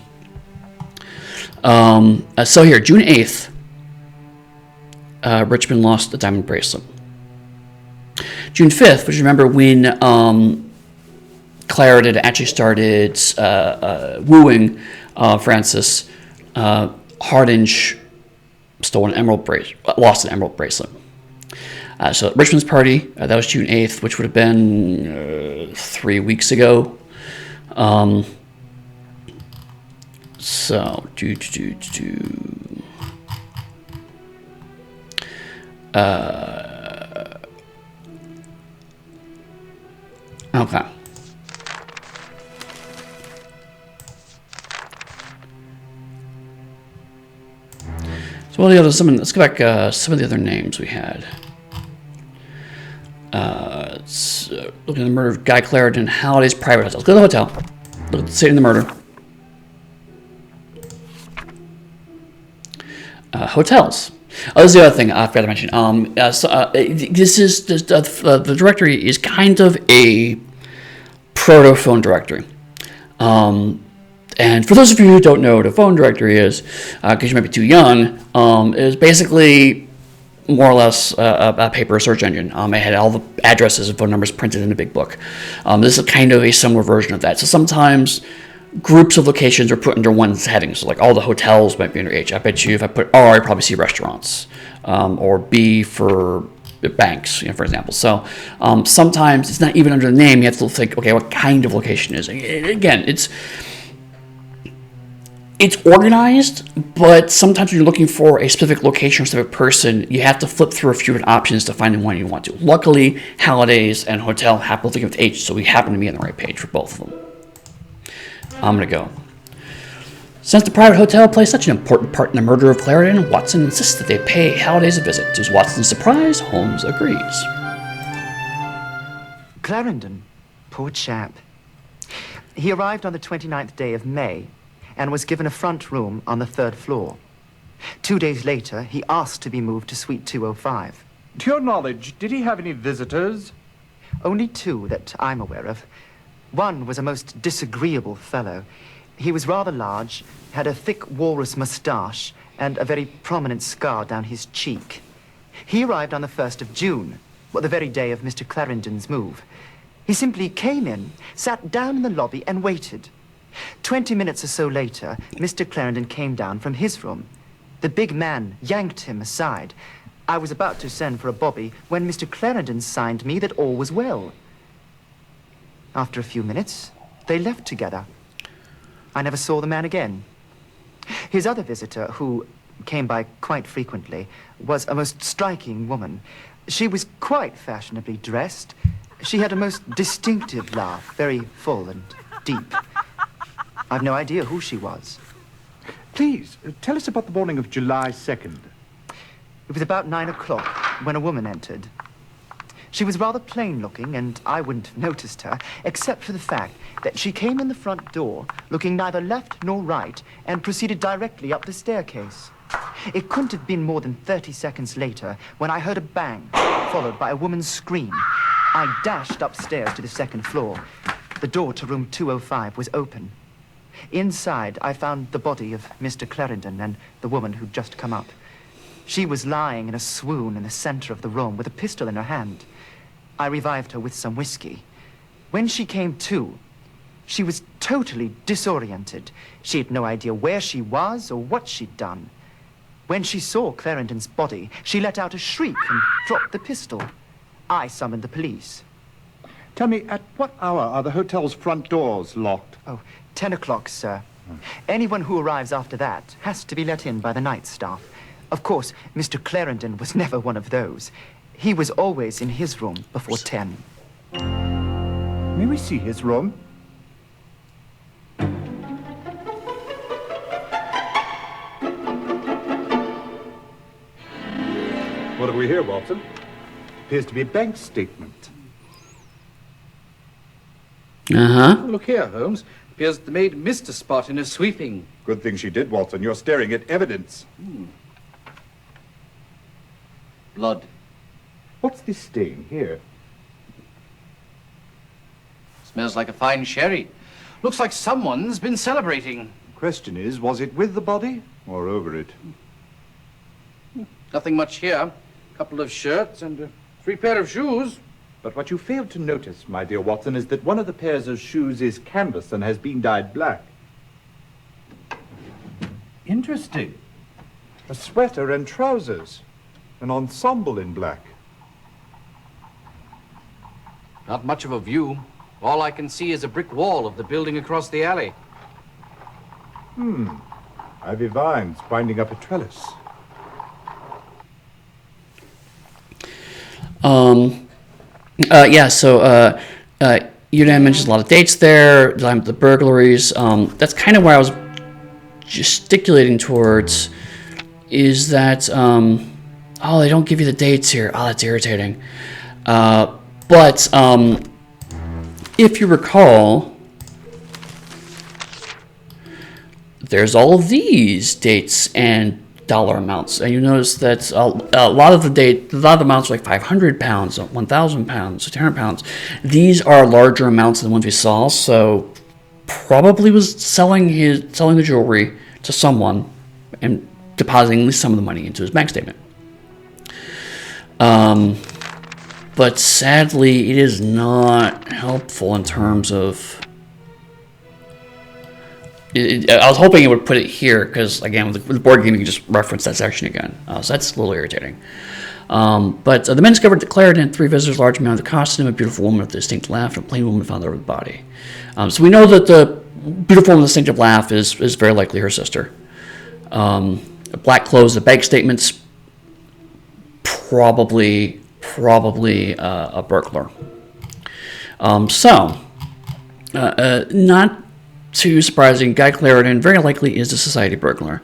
So here, June 8th. Richmond lost the diamond bracelet. June 5th, which remember when Clara had actually started wooing Francis, Hardinge stole an emerald bracelet, lost an emerald bracelet. So Richmond's party, that was June 8th, which would have been 3 weeks ago. So, okay. So what are the other? Let's go back. Some of the other names we had. Looking at the murder of Guy Clarendon, Halliday's private hotel. Let's go to the hotel. Look at the scene of the murder. Hotels. Oh, this is the other thing I forgot to mention. This is the directory is kind of a proto-phone directory. And for those of you who don't know what a phone directory is, because you might be too young, it is basically more or less a paper search engine. It had all the addresses and phone numbers printed in a big book. This is kind of a similar version of that. So sometimes groups of locations are put under one heading. So like all the hotels might be under H. I bet you if I put R, I probably see restaurants, or B for banks, for example. So sometimes it's not even under the name. You have to think, okay, what kind of location is it? Again, it's organized, but sometimes when you're looking for a specific location or specific person, you have to flip through a few different options to find the one you want to. Luckily, Holidays and Hotel happen to begin with H, so we happen to be on the right page for both of them. I'm going to go. Since the private hotel plays such an important part in the murder of Clarendon, Watson insists that they pay Holidays a visit. To Watson's surprise, Holmes agrees. Clarendon, poor chap. He arrived on the 29th day of May and was given a front room on the 3rd floor. 2 days later, he asked to be moved to Suite 205. To your knowledge, did he have any visitors? Only 2 that I'm aware of. One was a most disagreeable fellow. He was rather large, had a thick walrus moustache, and a very prominent scar down his cheek. He arrived on the 1st of June, the very day of Mr. Clarendon's move. He simply came in, sat down in the lobby, and waited. 20 minutes or so later, Mr. Clarendon came down from his room. The big man yanked him aside. I was about to send for a bobby when Mr. Clarendon signed me that all was well. After a few minutes, they left together. I never saw the man again. His other visitor, who came by quite frequently, was a most striking woman. She was quite fashionably dressed. She had a most distinctive laugh, very full and deep. I've no idea who she was. Please, tell us about the morning of July 2nd. It was about 9 o'clock when a woman entered. She was rather plain-looking, and I wouldn't have noticed her, except for the fact that she came in the front door, looking neither left nor right, and proceeded directly up the staircase. It couldn't have been more than 30 seconds later when I heard a bang, followed by a woman's scream. I dashed upstairs to the 2nd floor. The door to room 205 was open. Inside, I found the body of Mr. Clarendon and the woman who'd just come up. She was lying in a swoon in the center of the room with a pistol in her hand. I revived her with some whiskey. When she came to, she was totally disoriented. She had no idea where she was or what she'd done. When she saw Clarendon's body, she let out a shriek and dropped the pistol. I summoned the police. Tell me, at what hour are the hotel's front doors locked? Oh, 10 o'clock, sir. Anyone who arrives after that has to be let in by the night staff. Of course, Mr. Clarendon was never one of those. He was always in his room before 10. May we see his room? What have we here, Watson? Appears to be a bank statement. Uh-huh. Look here, Holmes. Appears the maid missed a spot in her sweeping. Good thing she did, Watson. You're staring at evidence. Blood. What's this stain here? Smells like a fine sherry. Looks like someone's been celebrating. Question is, was it with the body or over it? Nothing much here. Couple of shirts and 3 pair of shoes. But what you failed to notice, my dear Watson, is that one of the pairs of shoes is canvas and has been dyed black. Interesting. A sweater and trousers. An ensemble in black. Not much of a view. All I can see is a brick wall of the building across the alley. Ivy vines winding up a trellis. Udan mentions a lot of dates there, the burglaries. That's kind of where I was gesticulating towards, is that, they don't give you the dates here. Oh, that's irritating. But if you recall, there's all of these dates and dollar amounts, and you notice that a lot of the amounts are like 500 pounds, 1,000 pounds, 200 pounds. These are larger amounts than the ones we saw, so probably was selling the jewelry to someone and depositing at least some of the money into his bank statement. But sadly, it is not helpful in terms of. I was hoping it would put it here because, again, with the board game, you can just reference that section again. So that's a little irritating. But the men discovered that Clarendon had 3 visitors, large amount of the costume, a beautiful woman with a distinct laugh, and a plain woman found over the body. So we know that the beautiful woman with a distinctive laugh is very likely her sister. Black clothes, the bank statements, probably a burglar. Not too surprising, Guy Clarendon very likely is a society burglar.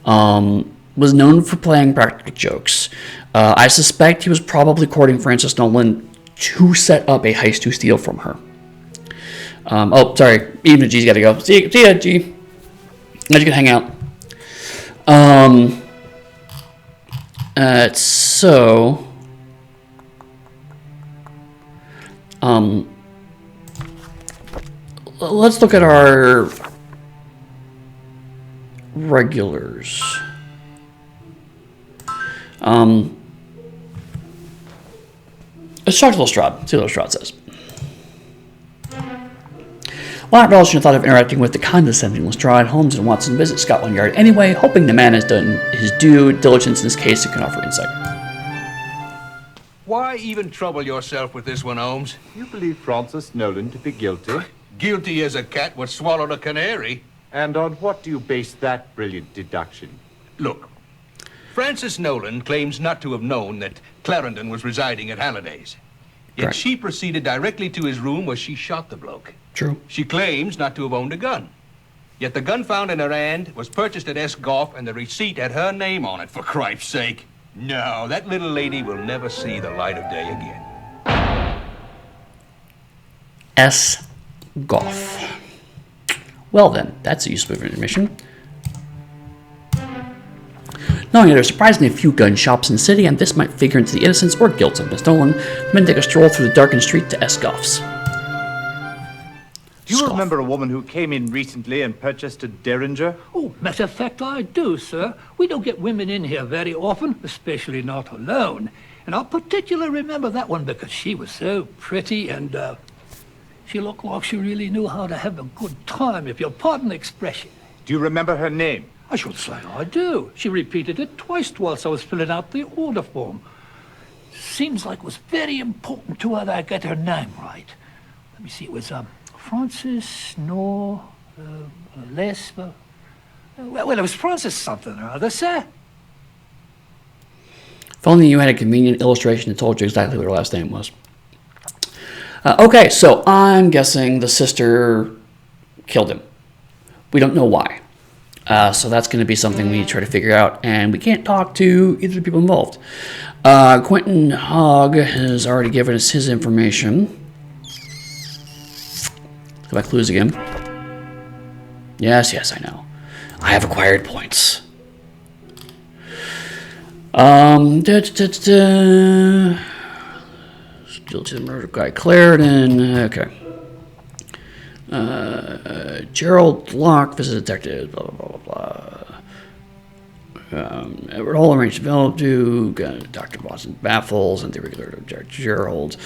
Was known for playing practical jokes. I suspect he was probably courting Frances Nolan to set up a heist to steal from her. Sorry, even G's got to go. See ya, G. Glad you can hang out. Let's look at our regulars. Let's talk to Lestrade. See what Lestrade says. Without relishing the thought of interacting with the condescending Lestrade, Holmes and Watson visit Scotland Yard anyway, hoping the man has done his due diligence in this case and can offer insight. Why even trouble yourself with this one, Holmes? You believe Frances Nolan to be guilty? Guilty as a cat would swallow a canary. And on what do you base that brilliant deduction? Look, Frances Nolan claims not to have known that Clarendon was residing at Halliday's. Yet Correct. she proceeded directly to his room where she shot the bloke. True. She claims not to have owned a gun. Yet the gun found in her hand was purchased at Esgoff, and the receipt had her name on it, for Cripes' sake. No, that little lady will never see the light of day again. S. Goff. Well then, that's a useful information. Knowing there are surprisingly few gun shops in the city, and this might figure into the innocence or guilt of Miss Nolan, the men take a stroll through the darkened street to Esgoff's. Do you remember a woman who came in recently and purchased a Derringer? Oh, matter of fact, I do, sir. We don't get women in here very often, especially not alone. And I particularly remember that one because she was so pretty and, she looked like she really knew how to have a good time, if you'll pardon the expression. Do you remember her name? I should say I do. She repeated it twice whilst I was filling out the order form. Seems like it was very important to her that I get her name right. Let me see, it was, Frances, well, it was Frances something or other, sir. If only you had a convenient illustration that told you exactly what her last name was. Okay, so I'm guessing the sister killed him. We don't know why. So that's going to be something we need to try to figure out, and we can't talk to either of the people involved. Quentin Hogg has already given us his information. Look at my clues again. Yes, I know. I have acquired points. Guilty of the murder of Guy Clarendon. Okay. Gerald Locke, visit detective, blah, blah, blah, blah. Edward Hall arranged to develop Dr. Watson baffles, and the regular Gerald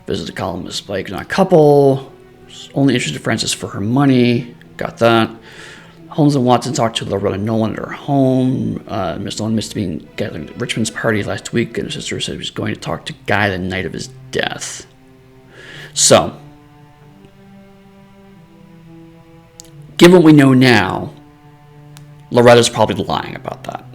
visits a columnist, Spike, not a couple. Only interested in Frances for her money. Got that. Holmes and Watson talked to Loretta Nolan at her home. Miss Nolan missed being gathering at Richmond's party last week, and her sister said she was going to talk to Guy the night of his death. So, given what we know now, Loretta's probably lying about that.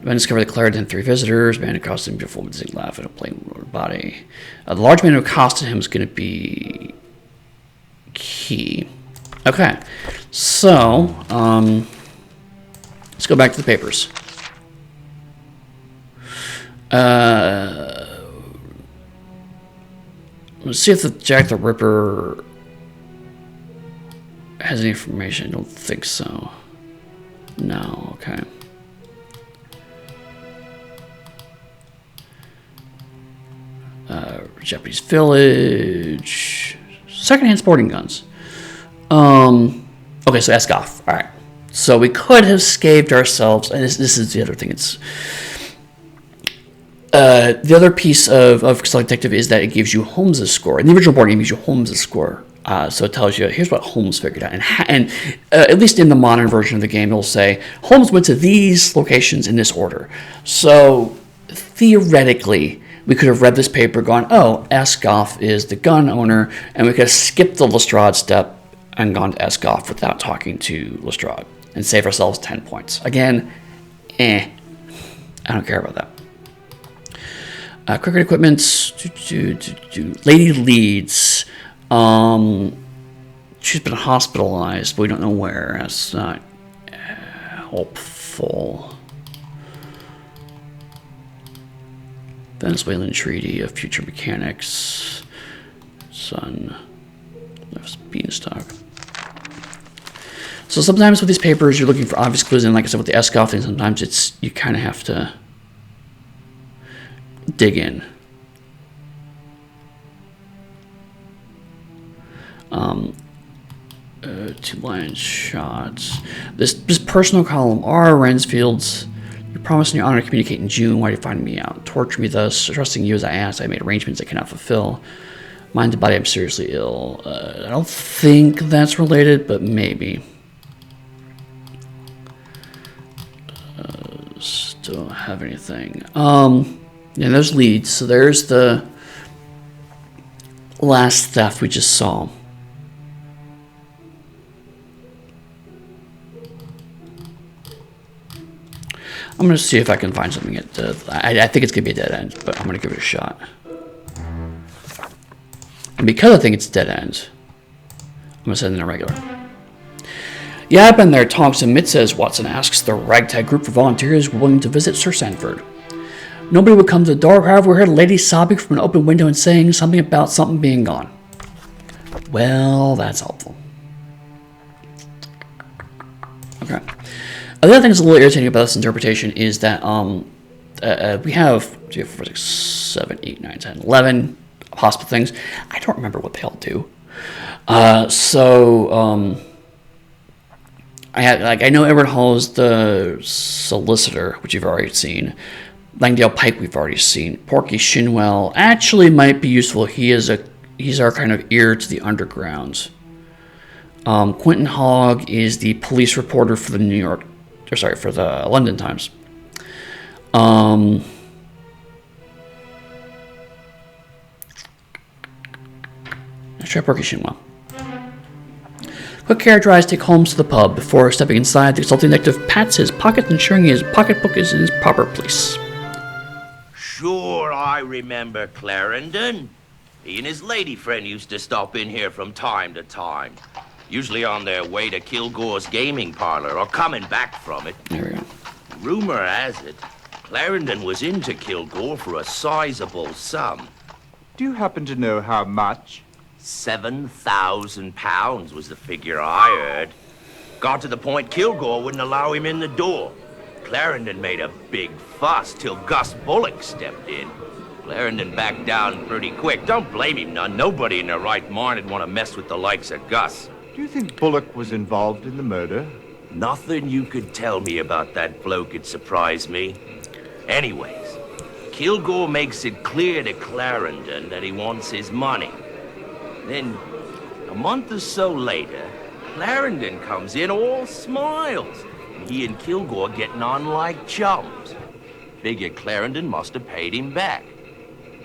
The men discovered that Clarendon had 3 visitors. Man who accosted him before with a laugh and a plain body. The large man who accosted him is going to be key. Okay, so let's go back to the papers. Let's see if the Jack the Ripper has any information? I don't think so. No, okay. Japanese village. Secondhand sporting guns. Okay, so Esgoff. Alright. So we could have scathed ourselves, and this is the other thing. It's the other piece of Select Detective is that it gives you Holmes' score. In the original board game, it gives you Holmes' score. So it tells you, here's what Holmes figured out. And at least in the modern version of the game, it'll say, Holmes went to these locations in this order. So theoretically, we could have read this paper gone, oh, Esgoff is the gun owner, and we could have skipped the Lestrade step and gone to Esgoff without talking to Lestrade and save ourselves 10 points. Again, I don't care about that. Cricket equipment, Lady Leeds. She's been hospitalized, but we don't know where. That's not helpful. Venezuelan Treaty of Future Mechanics. Sun. Left Beanstalk. So sometimes with these papers, you're looking for obvious clues, and like I said, with the Esgoff thing, sometimes it's you kind of have to dig in. Two line shots. This personal column. R. Rensfield's. You promised in your honor to communicate in June. Why do you find me out? Torture me thus. Trusting you as I asked. I made arrangements I cannot fulfill. Mind and body, I'm seriously ill. I don't think that's related, but maybe. Still have anything. Yeah, there's leads. So there's the last theft we just saw. I'm going to see if I can find something at the... I think it's going to be a dead end, but I'm going to give it a shot. And because I think it's dead end, I'm going to send in a regular. Yeah, I've been there, Thompson. Mitt says, Watson asks the ragtag group for volunteers willing to visit Sir Sanford. Nobody would come to the door, however, we heard a lady sobbing from an open window and saying something about something being gone. Well, that's helpful. Okay. The other thing that's a little irritating about this interpretation is that we have 2, 4, 6, 7, 8, 9, 10, 11 hospital things. I don't remember what they all do. I know Edward Hall is the solicitor, which you've already seen. Langdale Pike we've already seen. Porky Shinwell actually might be useful. He's our kind of ear to the underground. Quentin Hogg is the police reporter for the for the London Times. Let's try Porky Shinwell. Quick characterize take Holmes to the pub. Before stepping inside, the consulting detective pats his pocket, ensuring his pocketbook is in its proper place. Sure, I remember Clarendon. He and his lady friend used to stop in here from time to time. Usually on their way to Kilgore's gaming parlor or coming back from it. There we go. Rumor has it, Clarendon was into Kilgore for a sizable sum. Do you happen to know how much? £7,000 was the figure I heard. Got to the point Kilgore wouldn't allow him in the door. Clarendon made a big fuss till Gus Bullock stepped in. Clarendon backed down pretty quick. Don't blame him none. Nobody in their right mind would want to mess with the likes of Gus. Do you think Bullock was involved in the murder? Nothing you could tell me about that bloke would surprise me. Anyways, Kilgore makes it clear to Clarendon that he wants his money. Then, a month or so later, Clarendon comes in all smiles. He and Kilgore getting on like chums. Figure Clarendon must have paid him back.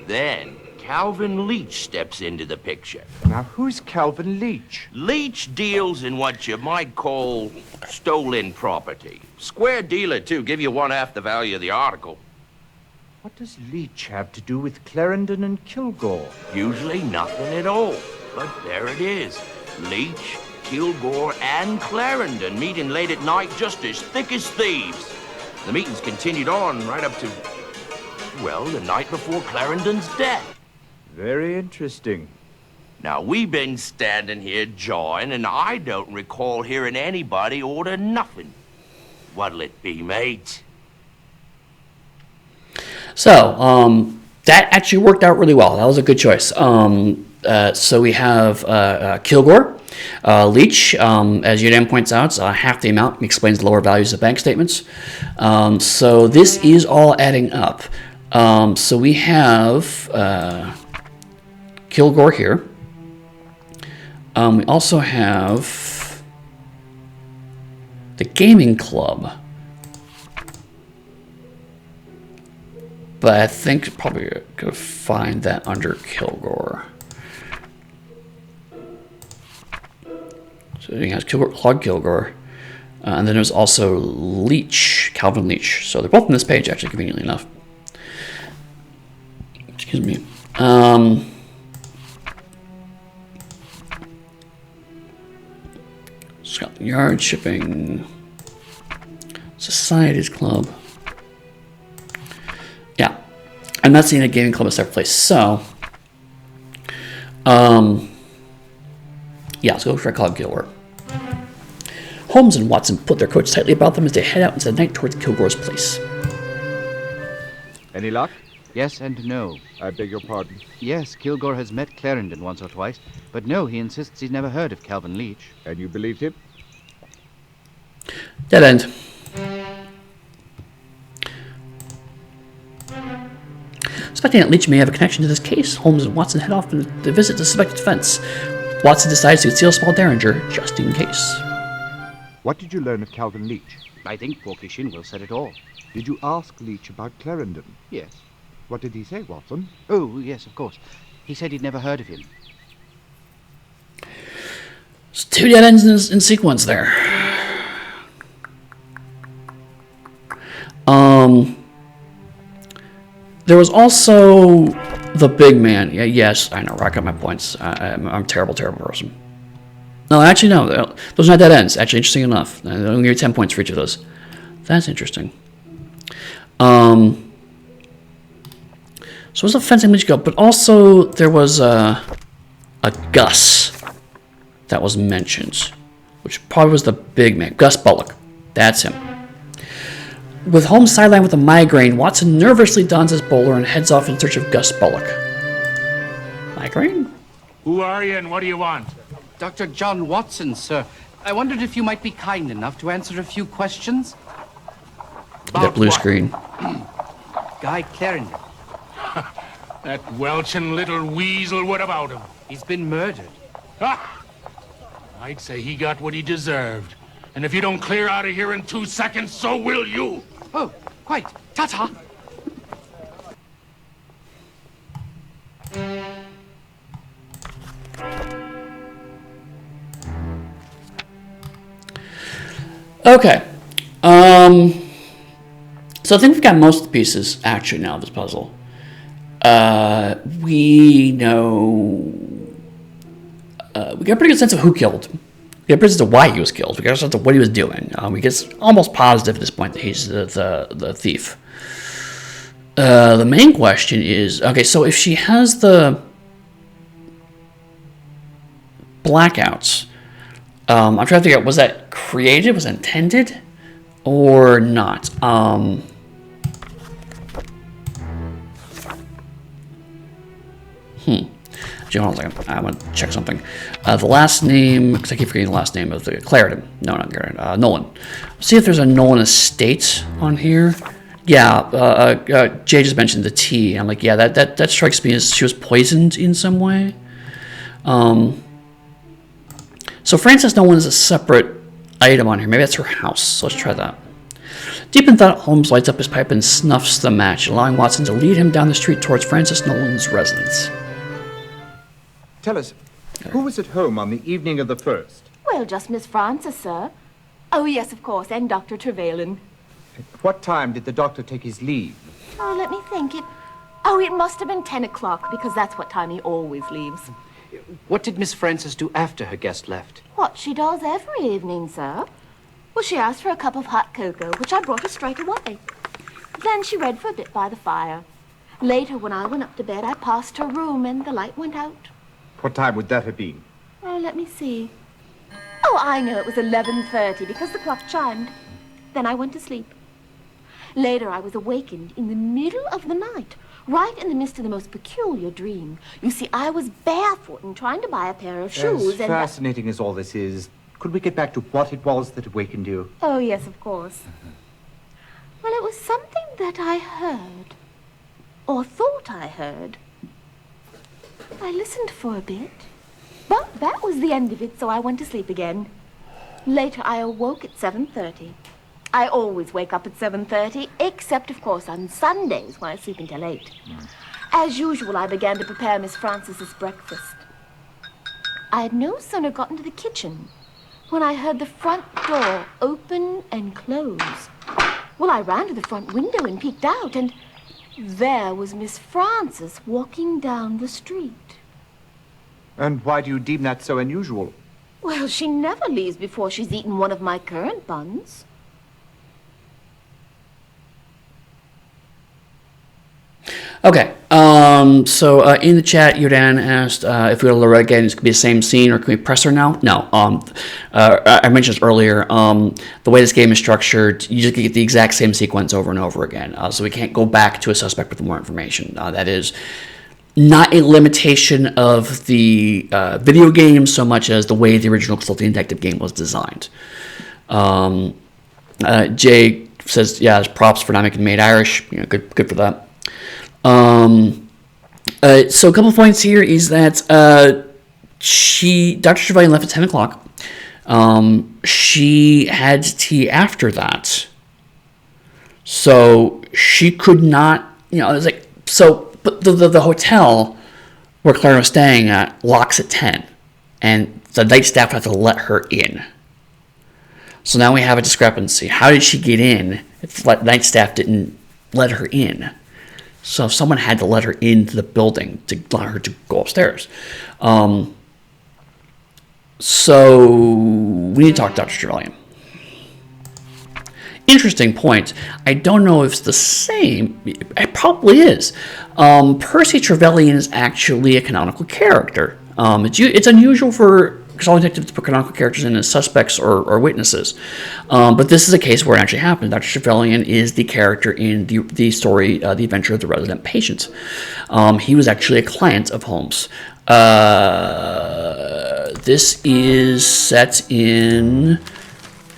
Then, Calvin Leach steps into the picture. Now, who's Calvin Leach? Leach deals in what you might call stolen property. Square dealer, too. Give you 1/2 the value of the article. What does Leach have to do with Clarendon and Kilgore? Usually nothing at all. But there it is. Leach, Kilgore, and Clarendon meeting late at night just as thick as thieves. The meetings continued on right up to, well, the night before Clarendon's death. Very interesting. Now, we've been standing here jawing, and I don't recall hearing anybody order nothing. What'll it be, mate? So, that actually worked out really well. That was a good choice. So we have Kilgore, Leach, as Yudan points out, half the amount explains the lower values of bank statements. So this is all adding up. So we have Kilgore here. We also have the gaming club. But I think probably could find that under Kilgore. So he has Kilgore, Claude Kilgore, and then there's also Leach, Calvin Leach. So they're both on this page, actually, conveniently enough. Excuse me. Scotland Yard, Shipping, Societies Club. Yeah, I'm not seeing a gaming club in a separate place. So, yeah, let's go for Claude Kilgore. Holmes and Watson put their coats tightly about them as they head out into the night towards Kilgore's place. Any luck? Yes and no. I beg your pardon. Yes, Kilgore has met Clarendon once or twice, but no, he insists he's never heard of Calvin Leach. And you believed him? Dead end. Suspecting that Leach may have a connection to this case, Holmes and Watson head off to visit the suspected fence. Watson decides to conceal a small derringer, just in case. What did you learn of Calvin Leach? I think Porky Shinwell said it all. Did you ask Leach about Clarendon? Yes. What did he say, Watson? Oh, yes, of course. He said he'd never heard of him. It's 2 dead ends in sequence there. There was also the big man. Yeah, yes, I know. Rack up my points. I'm a terrible, terrible person. No, actually, no. Those are not dead ends. Actually, interesting enough. I'm going to give you 10 points for each of those. That's interesting. So it was a fencing Leach go, but also there was a Gus that was mentioned, which probably was the big man. Gus Bullock. That's him. With Holmes sidelined with a migraine, Watson nervously dons his bowler and heads off in search of Gus Bullock. Migraine? Who are you and what do you want? Dr. John Watson, sir. I wondered if you might be kind enough to answer a few questions. That blue screen. Guy Clarendon. That welching little weasel, what about him? He's been murdered. Ah! I'd say he got what he deserved. And if you don't clear out of here in 2 seconds, so will you. Oh, quite. Ta-ta. Okay. So I think we've got most of the pieces, actually, now of this puzzle. We know... we got a pretty good sense of who killed. We got a pretty good sense of why he was killed. We got a sense of what he was doing. We get almost positive at this point that he's the thief. The main question is... Okay, so if she has the blackouts... I'm trying to figure out, was that created, was it intended, or not? Hold on a second. I want to check something. The last name, because I keep forgetting the last name of the Clarendon. No, not Clarendon. Nolan. See if there's a Nolan estate on here. Yeah, Jay just mentioned the tea. I'm like, yeah, that strikes me as she was poisoned in some way. So Frances Nolan is a separate item on here. Maybe that's her house. So let's try that. Deep in thought, Holmes lights up his pipe and snuffs the match, allowing Watson to lead him down the street towards Frances Nolan's residence. Tell us, who was at home on the evening of the 1st? Well, just Miss Frances, sir. Oh, yes, of course, and Dr. Trevelyan. At what time did the doctor take his leave? Oh, let me think. It must have been 10 o'clock, because that's what time he always leaves. What did Miss Frances do after her guest left? What she does every evening, sir. Well, she asked for a cup of hot cocoa, which I brought her straight away. Then she read for a bit by the fire. Later, when I went up to bed, I passed her room, and the light went out. What time would that have been? Oh, let me see. Oh, I know it was 11:30 because the clock chimed. Then I went to sleep. Later, I was awakened in the middle of the night, right in the midst of the most peculiar dream. You see, I was barefoot and trying to buy a pair of shoes, As and... fascinating as all this is, could we get back to what it was that awakened you? Oh, yes, of course. Well, it was something that I heard, or thought I heard. I listened for a bit, but that was the end of it, so I went to sleep again. Later, I awoke at 7:30. I always wake up at 7:30, except, of course, on Sundays when I sleep until 8. As usual, I began to prepare Miss Frances's breakfast. I had no sooner got into the kitchen when I heard the front door open and close. Well, I ran to the front window and peeked out, and there was Miss Frances walking down the street. And why do you deem that so unusual? Well, she never leaves before she's eaten one of my currant buns. Okay, so in the chat, Jordan asked if we go to Loretta again, it's going to be the same scene, or can we press her now? No. I mentioned this earlier. The way this game is structured, you just get the exact same sequence over and over again. So we can't go back to a suspect with more information. That is not a limitation of the video game so much as the way the original Consulting Detective game was designed. Jay says, yeah, there's props for not making Made Irish. You know, good for that. So a couple of points here is that Dr. Trevelyan left at 10 o'clock. She had tea after that. So she could not, it was like, but the hotel where Clara was staying at locks at 10. And the night staff had to let her in. So now we have a discrepancy. How did she get in if the night staff didn't let her in? So someone had to let her into the building to allow her to go upstairs. So we need to talk to Dr. Trevelyan. Interesting point. I don't know if it's the same. It probably is. Percy Trevelyan is actually a canonical character. It's unusual for Consulting Detectives to put canonical characters in as suspects or witnesses. But this is a case where it actually happened. Dr. Trevelyan is the character in the story, The Adventure of the Resident Patient. He was actually a client of Holmes. This is set in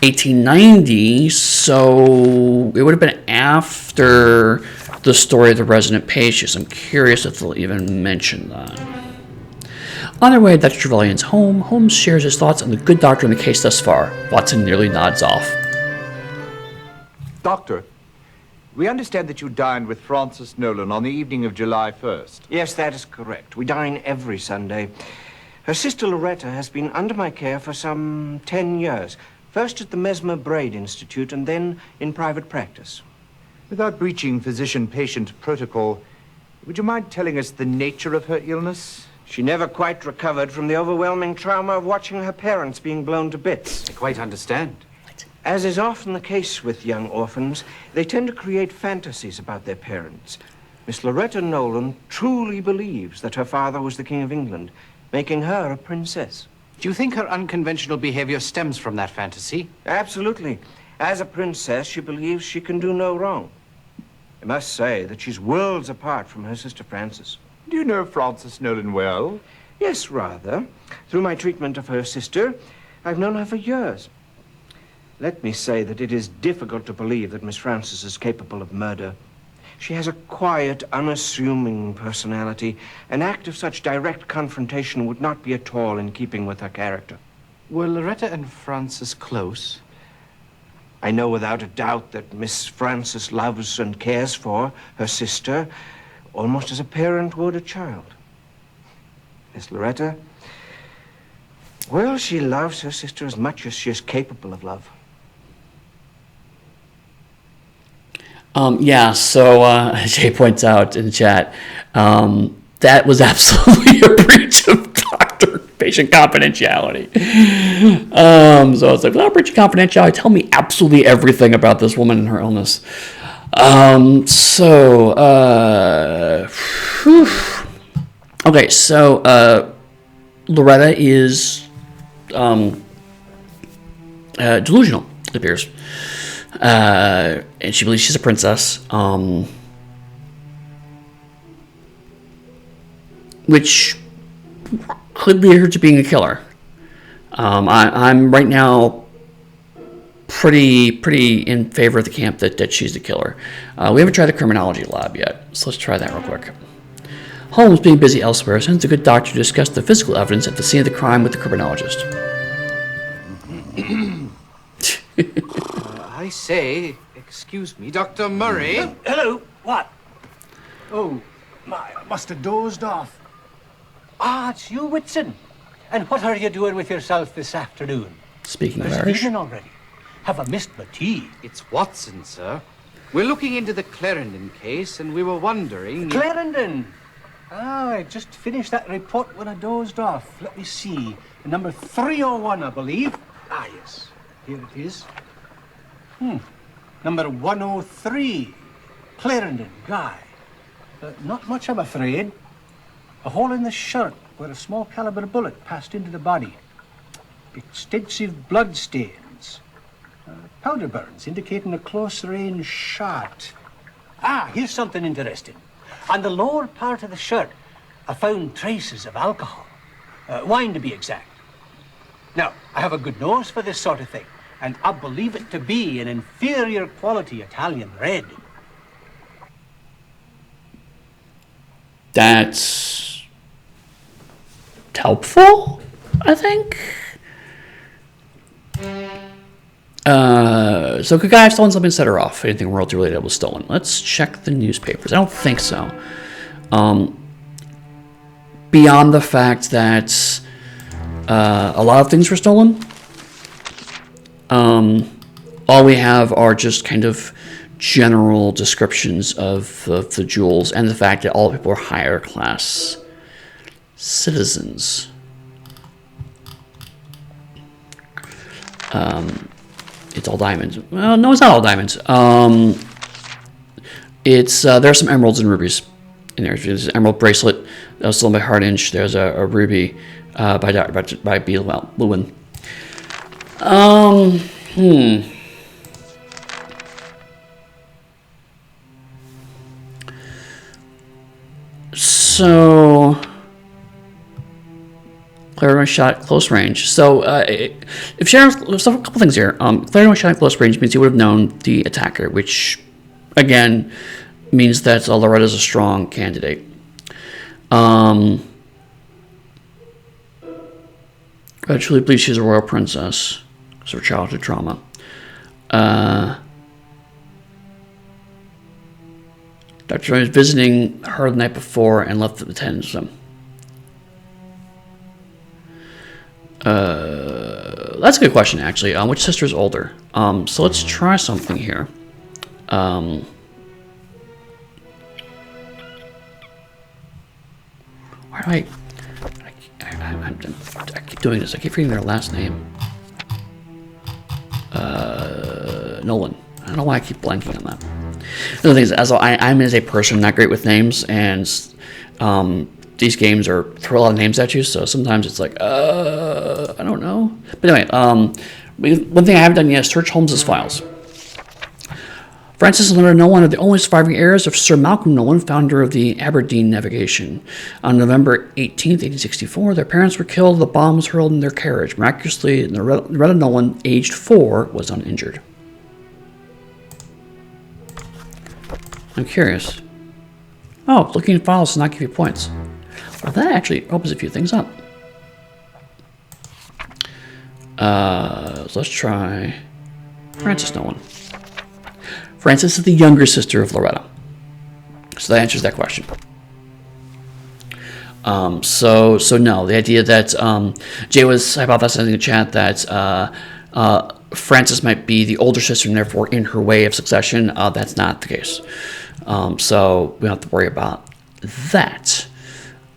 1890, so it would have been after the story of the Resident Patient. I'm curious if they'll even mention that. On their way to Dr. Trevelyan's home, Holmes shares his thoughts on the good doctor in the case thus far. Watson nearly nods off. Doctor, we understand that you dined with Frances Nolan on the evening of July 1st. Yes, that is correct. We dine every Sunday. Her sister Loretta has been under my care for some 10 years. First at the Mesmer Braid Institute and then in private practice. Without breaching physician-patient protocol, would you mind telling us the nature of her illness? She never quite recovered from the overwhelming trauma of watching her parents being blown to bits. I quite understand. As is often the case with young orphans, they tend to create fantasies about their parents. Miss Loretta Nolan truly believes that her father was the King of England, making her a princess. Do you think her unconventional behavior stems from that fantasy? Absolutely. As a princess, she believes she can do no wrong. I must say that she's worlds apart from her sister Frances. Do you know Frances Nolan well? Yes, rather. Through my treatment of her sister, I've known her for years. Let me say that it is difficult to believe that Miss Frances is capable of murder. She has a quiet, unassuming personality. An act of such direct confrontation would not be at all in keeping with her character. Were Loretta and Frances close? I know without a doubt that Miss Frances loves and cares for her sister almost as a parent would a child. Miss Loretta, well, she loves her sister as much as she is capable of love. Jay points out in the chat, that was absolutely a breach of doctor-patient confidentiality. So it's like, without breach of confidentiality, tell me absolutely everything about this woman and her illness. Okay, so Loretta is delusional, it appears. And she believes she's a princess. Which could lead her to being a killer. I'm right now pretty in favor of the camp that she's the killer. We haven't tried the criminology lab yet, so let's try that real quick. Holmes, being busy elsewhere, sends a good doctor to discuss the physical evidence at the scene of the crime with the criminologist. I say, excuse me, Dr. Murray. Hello, what? Oh, my, I must have dozed off. Ah, it's you, Whitson. And what are you doing with yourself this afternoon? Speaking of There's Irish. evening already. Have I missed my tea? It's Watson, sir. We're looking into the Clarendon case, and we were wondering... Clarendon! Ah, I just finished that report when I dozed off. Let me see. Number 301, I believe. Ah, yes. Here it is. Number 103. Clarendon, Guy. Not much, I'm afraid. A hole in the shirt where a small caliber bullet passed into the body. Extensive blood stains. Powder burns indicating a close-range shot. Ah, here's something interesting. On the lower part of the shirt, I found traces of alcohol. Wine, to be exact. Now, I have a good nose for this sort of thing, and I believe it to be an inferior quality Italian red. That's helpful, I think. So could Guy have stolen something and set her off? Anything royalty related was stolen. Let's check the newspapers. I don't think so. Beyond the fact that a lot of things were stolen, all we have are just kind of general descriptions of the jewels and the fact that all people are higher class citizens. It's all diamonds. Well, no, it's not all diamonds. There are some emeralds and rubies in there. There's an emerald bracelet that was stolen by Hardinge. There's a ruby by B. Lewin. So, Clarendon shot at close range. So, if Sharon, so a couple things here. Clarendon shot at close range means he would have known the attacker, which, again, means that Loretta's a strong candidate. I truly believe she's a royal princess because of her childhood trauma. Dr. Jones was visiting her the night before and left the attendants with them. That's a good question, actually. Which sister is older? So let's try something here. Why do I keep doing this? I keep reading their last name. Nolan. I don't know why I keep blanking on that. The thing is, I'm as a person not great with names, and these games throw a lot of names at you, so sometimes it's like, I don't know. But anyway, one thing I haven't done yet is search Holmes's files. Francis and Leonard Nolan are the only surviving heirs of Sir Malcolm Nolan, founder of the Aberdeen Navigation. On November 18th, 1864, their parents were killed. The bomb was hurled in their carriage. Miraculously, Loretta Nolan, aged 4, was uninjured. I'm curious. Oh, looking at files does not give you points. Well, that actually opens a few things up. So let's try Francis Nolan. Francis is the younger sister of Loretta. So that answers that question. So no, the idea that Jay was hypothesizing in the chat that Francis might be the older sister and therefore in her way of succession, that's not the case. So we don't have to worry about that.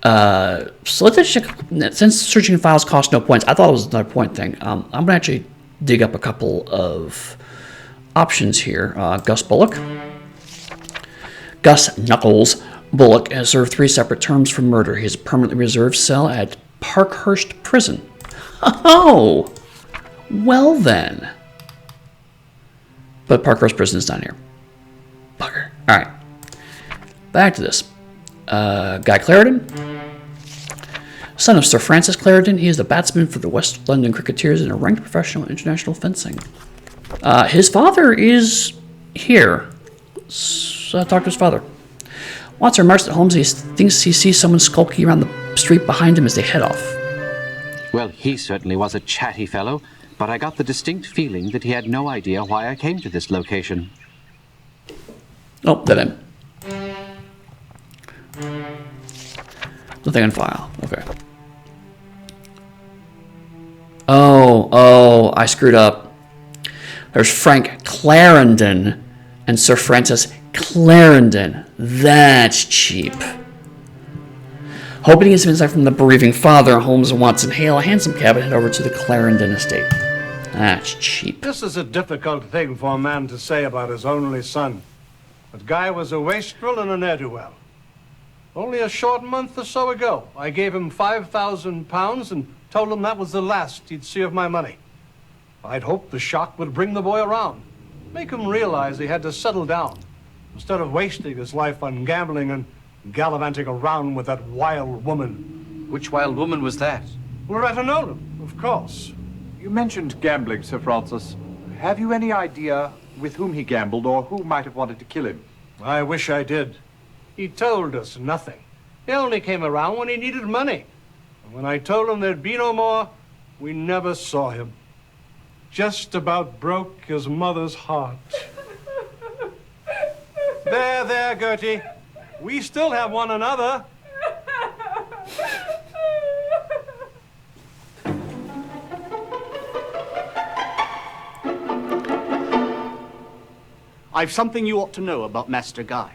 So let's check. Since searching files costs no points, I thought it was another point thing. I'm going to actually dig up a couple of options here. Gus Bullock. Gus Knuckles Bullock has served 3 separate terms for murder. He has a permanently reserved cell at Parkhurst Prison. Oh, well then. But Parkhurst Prison is down here. Bugger. All right. Back to this. Guy Clarendon. Son of Sir Francis Clarendon, he is the batsman for the West London Cricketers and a ranked professional in international fencing. His father is here. Talk to his father. Watson remarks that Holmes thinks he sees someone skulking around the street behind him as they head off. Well, he certainly was a chatty fellow, but I got the distinct feeling that he had no idea why I came to this location. Oh, dead end. Nothing on file. Okay. Oh, I screwed up. There's Frank Clarendon and Sir Francis Clarendon. That's cheap. Hoping to get some insight from the bereaving father, Holmes and Watson hail a handsome cab and head over to the Clarendon estate. That's cheap. This is a difficult thing for a man to say about his only son. But Guy was a wastrel and a ne'er-do-well. Only a short month or so ago, I gave him £5,000 and told him that was the last he'd see of my money. I'd hoped the shock would bring the boy around, make him realize he had to settle down, instead of wasting his life on gambling and gallivanting around with that wild woman. Which wild woman was that? Loretta Nolan, of course. You mentioned gambling, Sir Francis. Have you any idea with whom he gambled or who might have wanted to kill him? I wish I did. He told us nothing. He only came around when he needed money. And when I told him there'd be no more, we never saw him. Just about broke his mother's heart. There, Gertie. We still have one another. I've something you ought to know about Master Guy.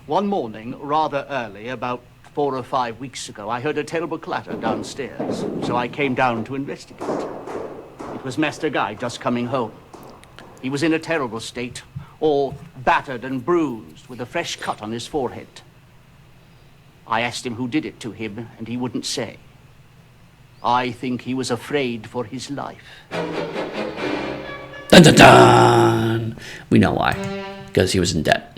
One morning, rather early, about 4 or 5 weeks ago, I heard a terrible clatter downstairs, so I came down to investigate. It was Master Guy just coming home. He was in a terrible state, all battered and bruised, with a fresh cut on his forehead. I asked him who did it to him, and he wouldn't say. I think he was afraid for his life. Dun dun dun! We know why. Because he was in debt.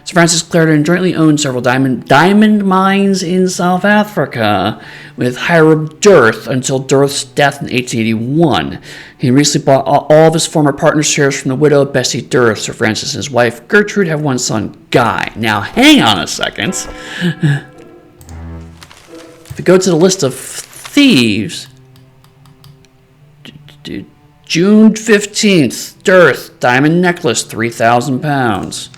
Sir Francis Clarendon jointly owned several diamond mines in South Africa with Hiram Dirth until Dirth's death in 1881. He recently bought all of his former partner's shares from the widow Bessie Dirth. Sir Francis and his wife Gertrude have one son, Guy. Now, hang on a second. If we go to the list of thieves, June 15th, Dirth, diamond necklace, £3,000.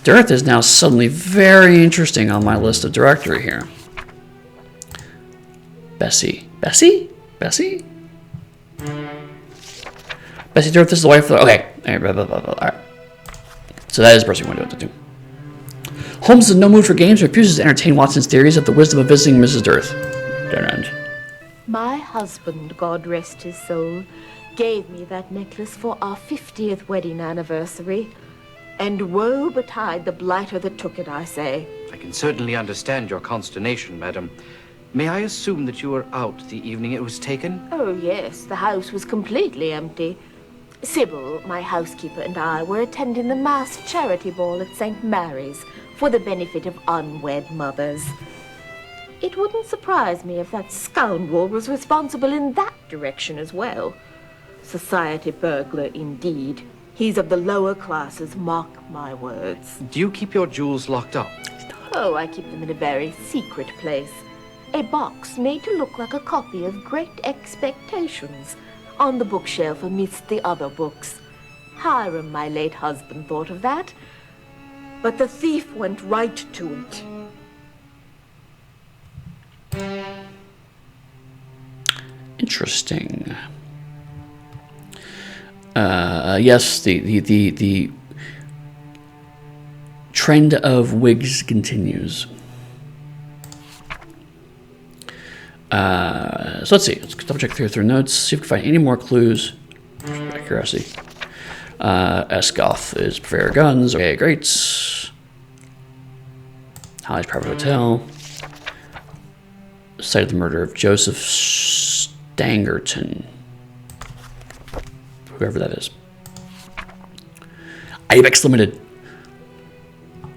Dirth is now suddenly very interesting on my list of directory here. Bessie Dirth is the wife of the... Okay. All right. So that is the person we want to do it to. Holmes is in no mood for games and refuses to entertain Watson's theories of the wisdom of visiting Mrs. Dirth. Don't end. My husband, God rest his soul, gave me that necklace for our 50th wedding anniversary. And woe betide the blighter that took it, I say. I can certainly understand your consternation, madam. May I assume that you were out the evening it was taken? Oh, yes, the house was completely empty. Sybil, my housekeeper, and I were attending the mass charity ball at St. Mary's for the benefit of unwed mothers. It wouldn't surprise me if that scoundrel was responsible in that direction as well. Society burglar, indeed. He's of the lower classes, mark my words. Do you keep your jewels locked up? Oh, I keep them in a very secret place. A box made to look like a copy of Great Expectations on the bookshelf amidst the other books. Hiram, my late husband, thought of that. But the thief went right to it. Interesting. Yes, the trend of wigs continues. So let's see. Let's double check through notes, see if we can find any more clues. Accuracy. Esgoth is prefer guns. Okay, great. Holly's private hotel. Site of the murder of Joseph Stangerton. Whoever that is. Ibex Limited. I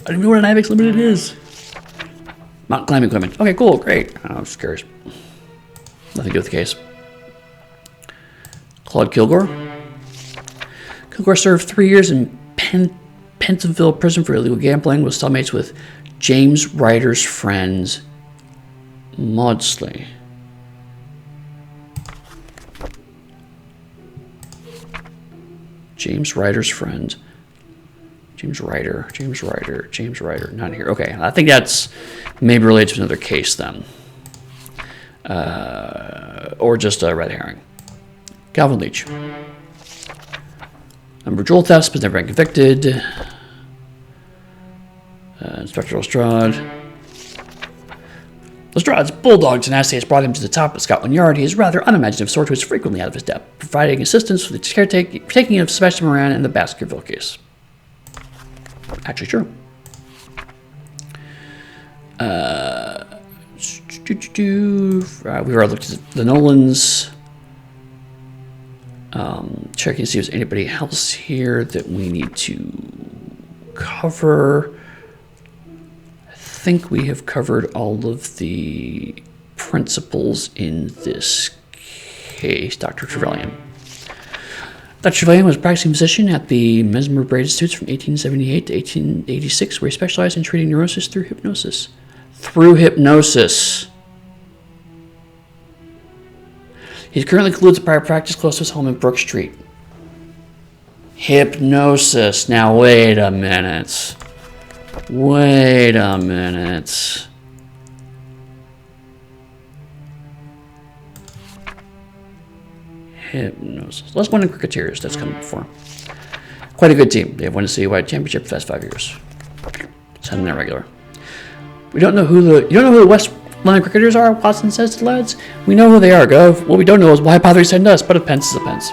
don't even know what an Ibex Limited is. Mountain climbing equipment. Okay, cool, great. I was just curious. Nothing to do with the case. Claude Kilgore. Kilgore served 3 years in Pentonville prison for illegal gambling, was cellmates with James Ryder's friend Maudsley. James Ryder's friend. James Ryder. Not here. Okay, I think that's maybe related to another case then. Or just a red herring. Calvin Leach. Number of jewel thefts, but never been convicted. Inspector Lestrade. Lestrade's bulldog tenacity has brought him to the top of Scotland Yard. He is rather unimaginative sort who is frequently out of his depth, providing assistance for the taking of Sebastian Moran and the Baskerville case. Actually true. We were looked at the Nolans. Checking to see if there's anybody else here that we need to cover. I think we have covered all of the principals in this case. Dr. Trevelyan. Dr. Trevelyan was a practicing physician at the Mesmer Braid Institutes from 1878 to 1886, where he specialized in treating neurosis through hypnosis. He currently concludes a private practice close to his home in Brook Street. Hypnosis. Now, wait a minute. Hypnosis. Less one in Cricketers. That's coming before. Quite a good team. They have won the citywide championship for the past 5 years. Send them there regular. You don't know who the West London Cricketers are? Watson says to the lads. We know who they are, Gov. What we don't know is why bother send us, but a pence is a pence.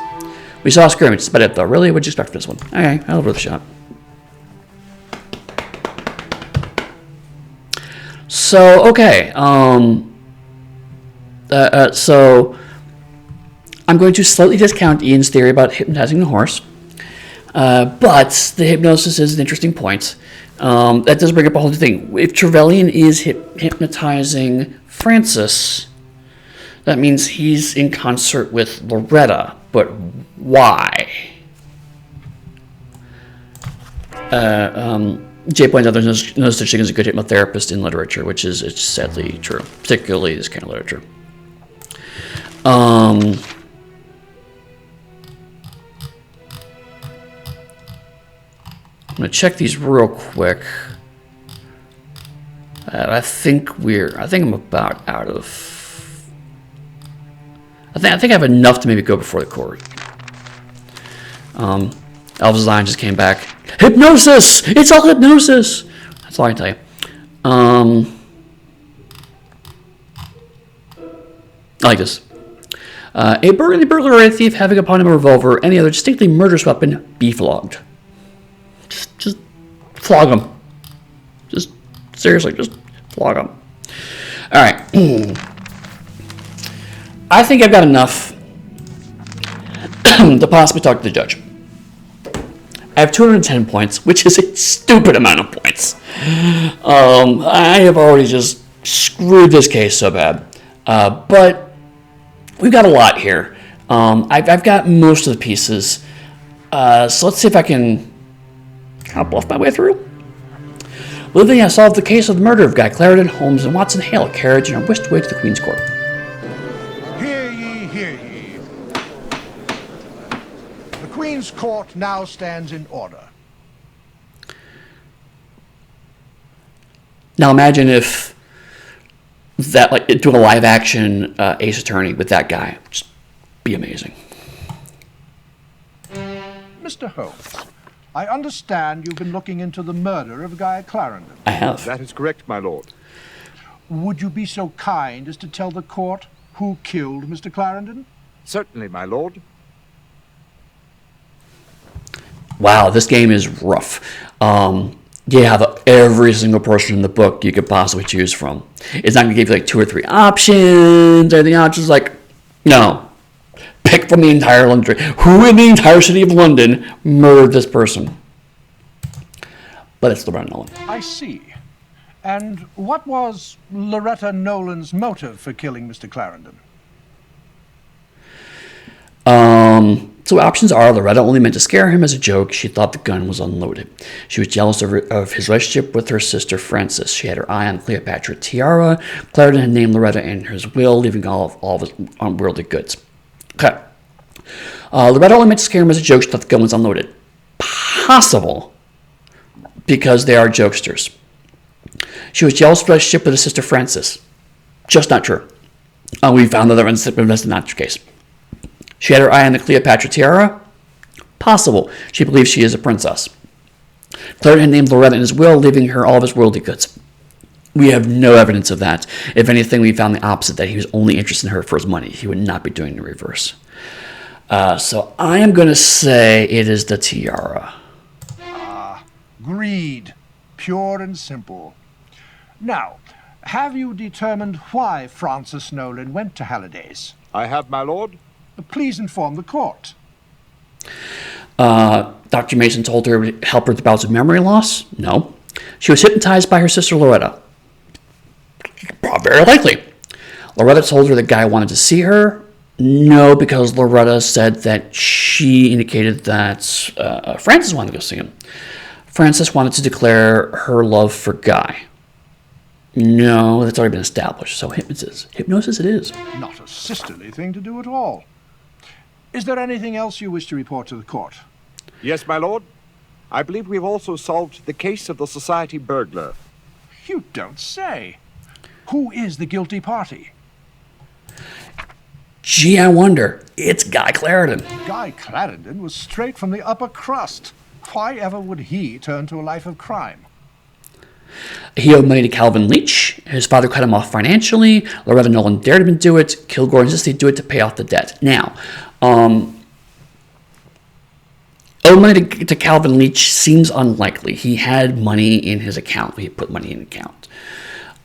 We saw a scrimmage. That's about it, though. Really? What'd you expect for this one? Okay, I'll give it a shot. So, okay. So, I'm going to slightly discount Ian's theory about hypnotizing the horse. But the hypnosis is an interesting point. That does bring up a whole new thing. If Trevelyan is hypnotizing Francis, that means he's in concert with Loretta. But why? Jay points out there's no such thing as a good hypnotherapist in literature, which is it's sadly true, particularly this kind of literature. I'm gonna check these real quick. I think I'm about out of. I think I have enough to maybe go before the court. Elvis Line just came back. Hypnosis! It's all hypnosis! That's all I can tell you. I like this. A burglar or a thief having upon him a revolver or any other distinctly murderous weapon be flogged. Just flog him. Just seriously, just flog him. All right. I think I've got enough to possibly talk to the judge. I have 210 points, which is a stupid amount of points. I have already just screwed this case so bad. But we've got a lot here. I've got most of the pieces. So let's see if I can kind of bluff my way through. Living has solved the case of the murder of Guy Clarendon, Holmes, and Watson Hale, a carriage, and are whisked away to the Queen's Court. Hear ye, hear ye. The Queen's Court now stands in order. Now imagine if that, like, doing a live action Ace Attorney with that guy. Just be amazing. Mr. Holmes, I understand you've been looking into the murder of Guy Clarendon. I have. That is correct, my lord. Would you be so kind as to tell the court who killed Mr. Clarendon? Certainly, my lord. Wow, this game is rough. you have every single person in the book you could possibly choose from. It's not going to give you like 2 or 3 options or anything else. Just like, no. Pick from the entire London. Who in the entire city of London murdered this person? But it's Loretta Nolan. I see. And what was Loretta Nolan's motive for killing Mr. Clarendon? So options are: Loretta only meant to scare him as a joke. She thought the gun was unloaded. She was jealous of his relationship with her sister Frances. She had her eye on Cleopatra tiara. Clarendon had named Loretta in his will, leaving all of his unworldly goods. Okay. Loretta only meant to scare him as a joke. She thought the gun was unloaded. Possible, because they are jokesters. She was jealous of her relationship with his sister Frances. Just not true. We found other evidence that that's not the case. She had her eye on the Cleopatra tiara. Possible. She believes she is a princess. Clarendon had named Loretta in his will, leaving her all of his worldly goods. We have no evidence of that. If anything, we found the opposite, that he was only interested in her for his money. He would not be doing the reverse. So I am going to say it is the tiara. Greed. Pure and simple. Now, have you determined why Frances Nolan went to Halliday's? I have, my lord. Please inform the court. Dr. Mason told her to help her with bouts of memory loss? No. She was hypnotized by her sister Loretta? Very likely. Loretta told her the guy wanted to see her? No, because Loretta said that she indicated that Frances wanted to go see him. Frances wanted to declare her love for Guy. No, that's already been established. So hypnosis it is. Not a sisterly thing to do at all. Is there anything else you wish to report to the court? Yes, my lord. I believe we've also solved the case of the society burglar. You don't say. Who is the guilty party? Gee, I wonder. It's Guy Clarendon. Guy Clarendon was straight from the upper crust. Why ever would he turn to a life of crime? He owed money to Calvin Leach. His father cut him off financially. Loretta Nolan dared him to do it. Kilgore insisted he do it to pay off the debt. Now, owed money to Calvin Leach seems unlikely. He had money in his account. He put money in the account.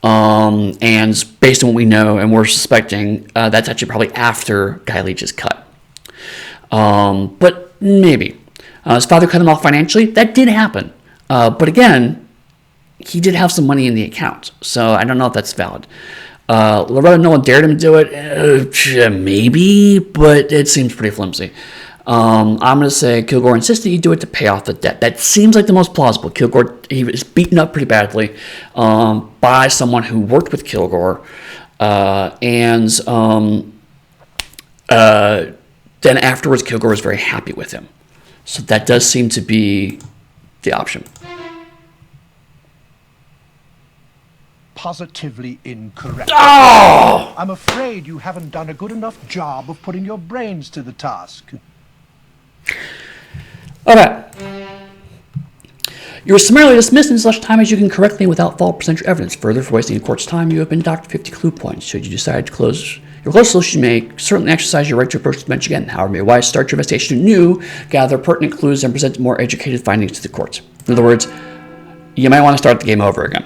And based on what we know, and we're suspecting, that's actually probably after Guy Leach's cut. But maybe. His father cut him off financially. That did happen. But again, he did have some money in the account. So I don't know if that's valid. Loretta Nolan dared him to do it. Maybe, but it seems pretty flimsy. I'm going to say Kilgore insisted he do it to pay off the debt. That seems like the most plausible. Kilgore, he was beaten up pretty badly by someone who worked with Kilgore. Then afterwards, Kilgore was very happy with him. So that does seem to be the option. Positively incorrect. Oh! I'm afraid you haven't done a good enough job of putting your brains to the task. Okay. You are summarily dismissed in such time as you can correctly without fault present your evidence. Further, for wasting the court's time, you have been docked 50 clue points. Should you decide to close your close solution, you may certainly exercise your right to approach the bench again. However, may wise start your investigation anew, gather pertinent clues, and present more educated findings to the court. In other words, you might want to start the game over again.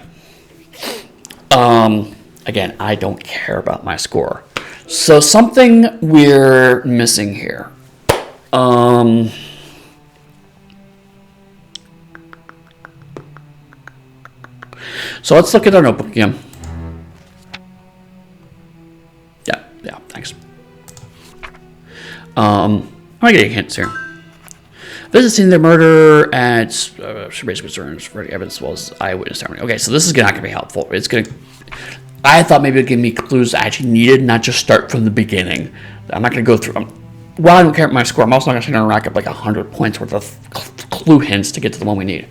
Again, I don't care about my score. So something we're missing here. So let's look at our notebook again. Yeah, thanks. I'm gonna get hints here. Visiting the murder at should raise concerns for the evidence as well as eyewitness testimony. Okay, so this is not gonna be helpful. It's gonna. I thought maybe it'd give me clues I actually needed, not just start from the beginning. I'm not gonna go through. While I don't care about my score, I'm also not gonna rack up like 100 points worth of clue hints to get to the one we need.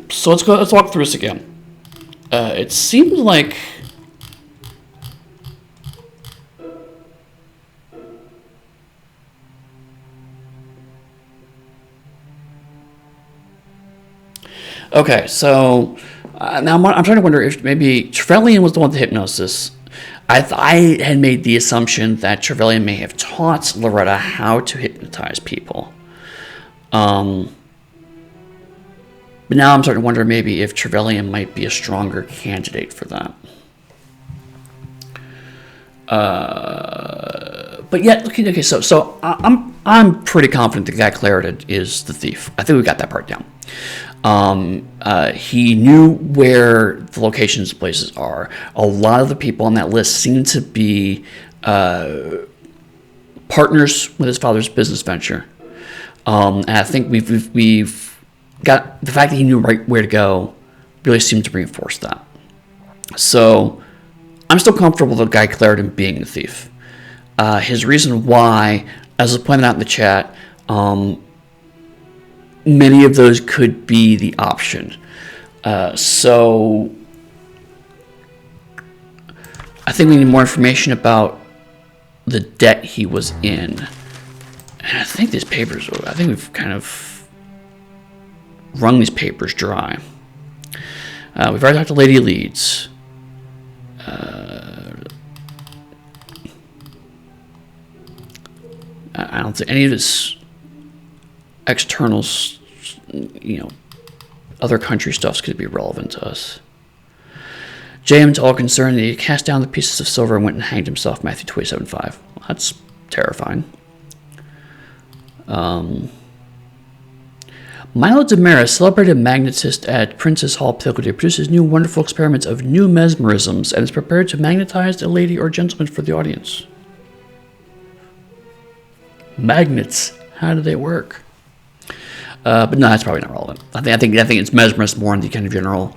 So let's walk through this again. It seems like. Okay, so now I'm trying to wonder if maybe Trevelyan was the one with the hypnosis. I had made the assumption that Trevelyan may have taught Loretta how to hypnotize people. But now I'm starting to wonder maybe if Trevelyan might be a stronger candidate for that. But yet, okay, so I'm pretty confident that Guy Clarendon is the thief. I think we got that part down. He knew where the locations of places are. A lot of the people on that list seem to be partners with his father's business venture. And I think we've got the fact that he knew right where to go really seemed to reinforce that. So I'm still comfortable with Guy Clarendon being the thief. His reason why, as was pointed out in the chat, many of those could be the option. So I think we need more information about the debt he was in. And I think these papers, I think we've kind of wrung these papers dry. We've already talked to Lady Leeds. I don't think any of this external, other country stuff's going to be relevant to us. J.M. to all concerned that he cast down the pieces of silver and went and hanged himself, Matthew 27:5. Well, that's terrifying. Milo Damaris, celebrated magnetist at Princess Hall, Pilgrimage, produces new wonderful experiments of new mesmerisms and is prepared to magnetize a lady or gentleman for the audience. Magnets, how do they work? But no, that's probably not relevant. I think it's mesmerism more in the kind of general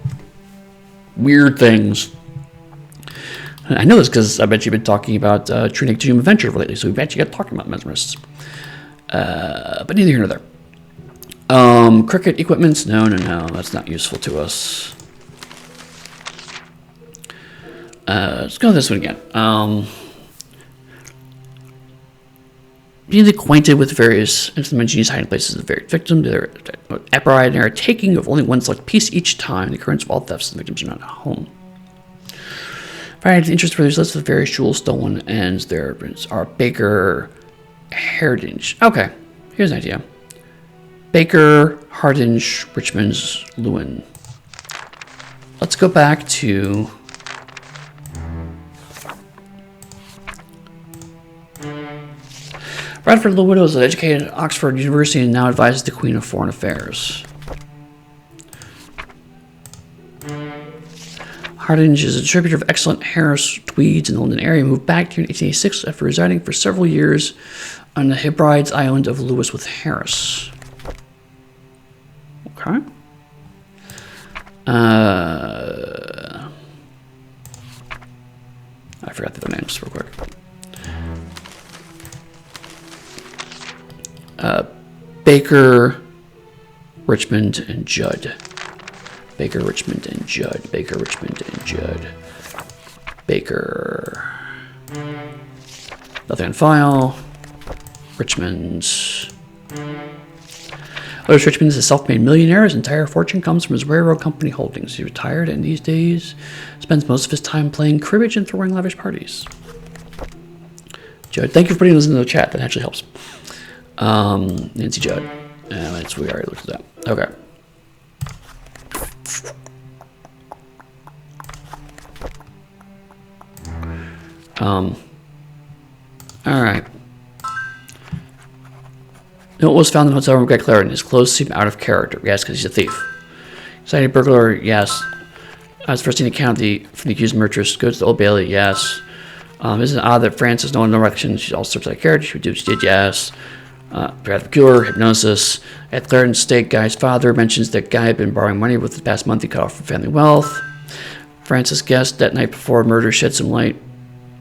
weird things. I know this because I bet you've been talking about True Naked Human Adventure lately, so we've actually got talking about mesmerists. But neither here nor there. Cricket equipments? No, that's not useful to us. Let's go this one again. Being acquainted with various instrumentals hiding places of the varied victims, they're apparent and are taking of only one select piece each time. The occurrence of all thefts, the victims are not at home. Finding interest for these lists of various jewels stolen, and there are Baker, Heritage. Okay, here's an idea. Baker, Hardinge, Richmond's, Lewin. Let's go back to Bradford Lewin was educated at Oxford University and now advises the Queen of Foreign Affairs. Hardinge is a distributor of excellent Harris tweeds in the London area. Moved back here in 1886 after residing for several years on the Hebrides island of Lewis with Harris. Okay. I forgot the names real quick. Baker, Richmond, and Judd. Baker, Richmond, and Judd. Baker, Richmond, and Judd. Baker. Nothing on file. Richmond. Otis Richmond is a self-made millionaire. His entire fortune comes from his railroad company holdings. He retired and these days spends most of his time playing cribbage and throwing lavish parties. Judd, thank you for putting those into the chat. That actually helps. Nancy Judd. We already looked at that. Okay. Alright. Note was found in the hotel room by Clarendon. His clothes seem out of character. Yes, because he's a thief. Excited burglar, yes. As first seen account from the accused murderess, goes to the Old Bailey, yes. Isn't it odd that Frances, no recollection, she also serves like character, she would do what she did, yes. Perhaps cure, hypnosis. At Clarendon's stake, Guy's father mentions that Guy had been borrowing money with the past month he cut off from family wealth. Frances guessed that night before murder shed some light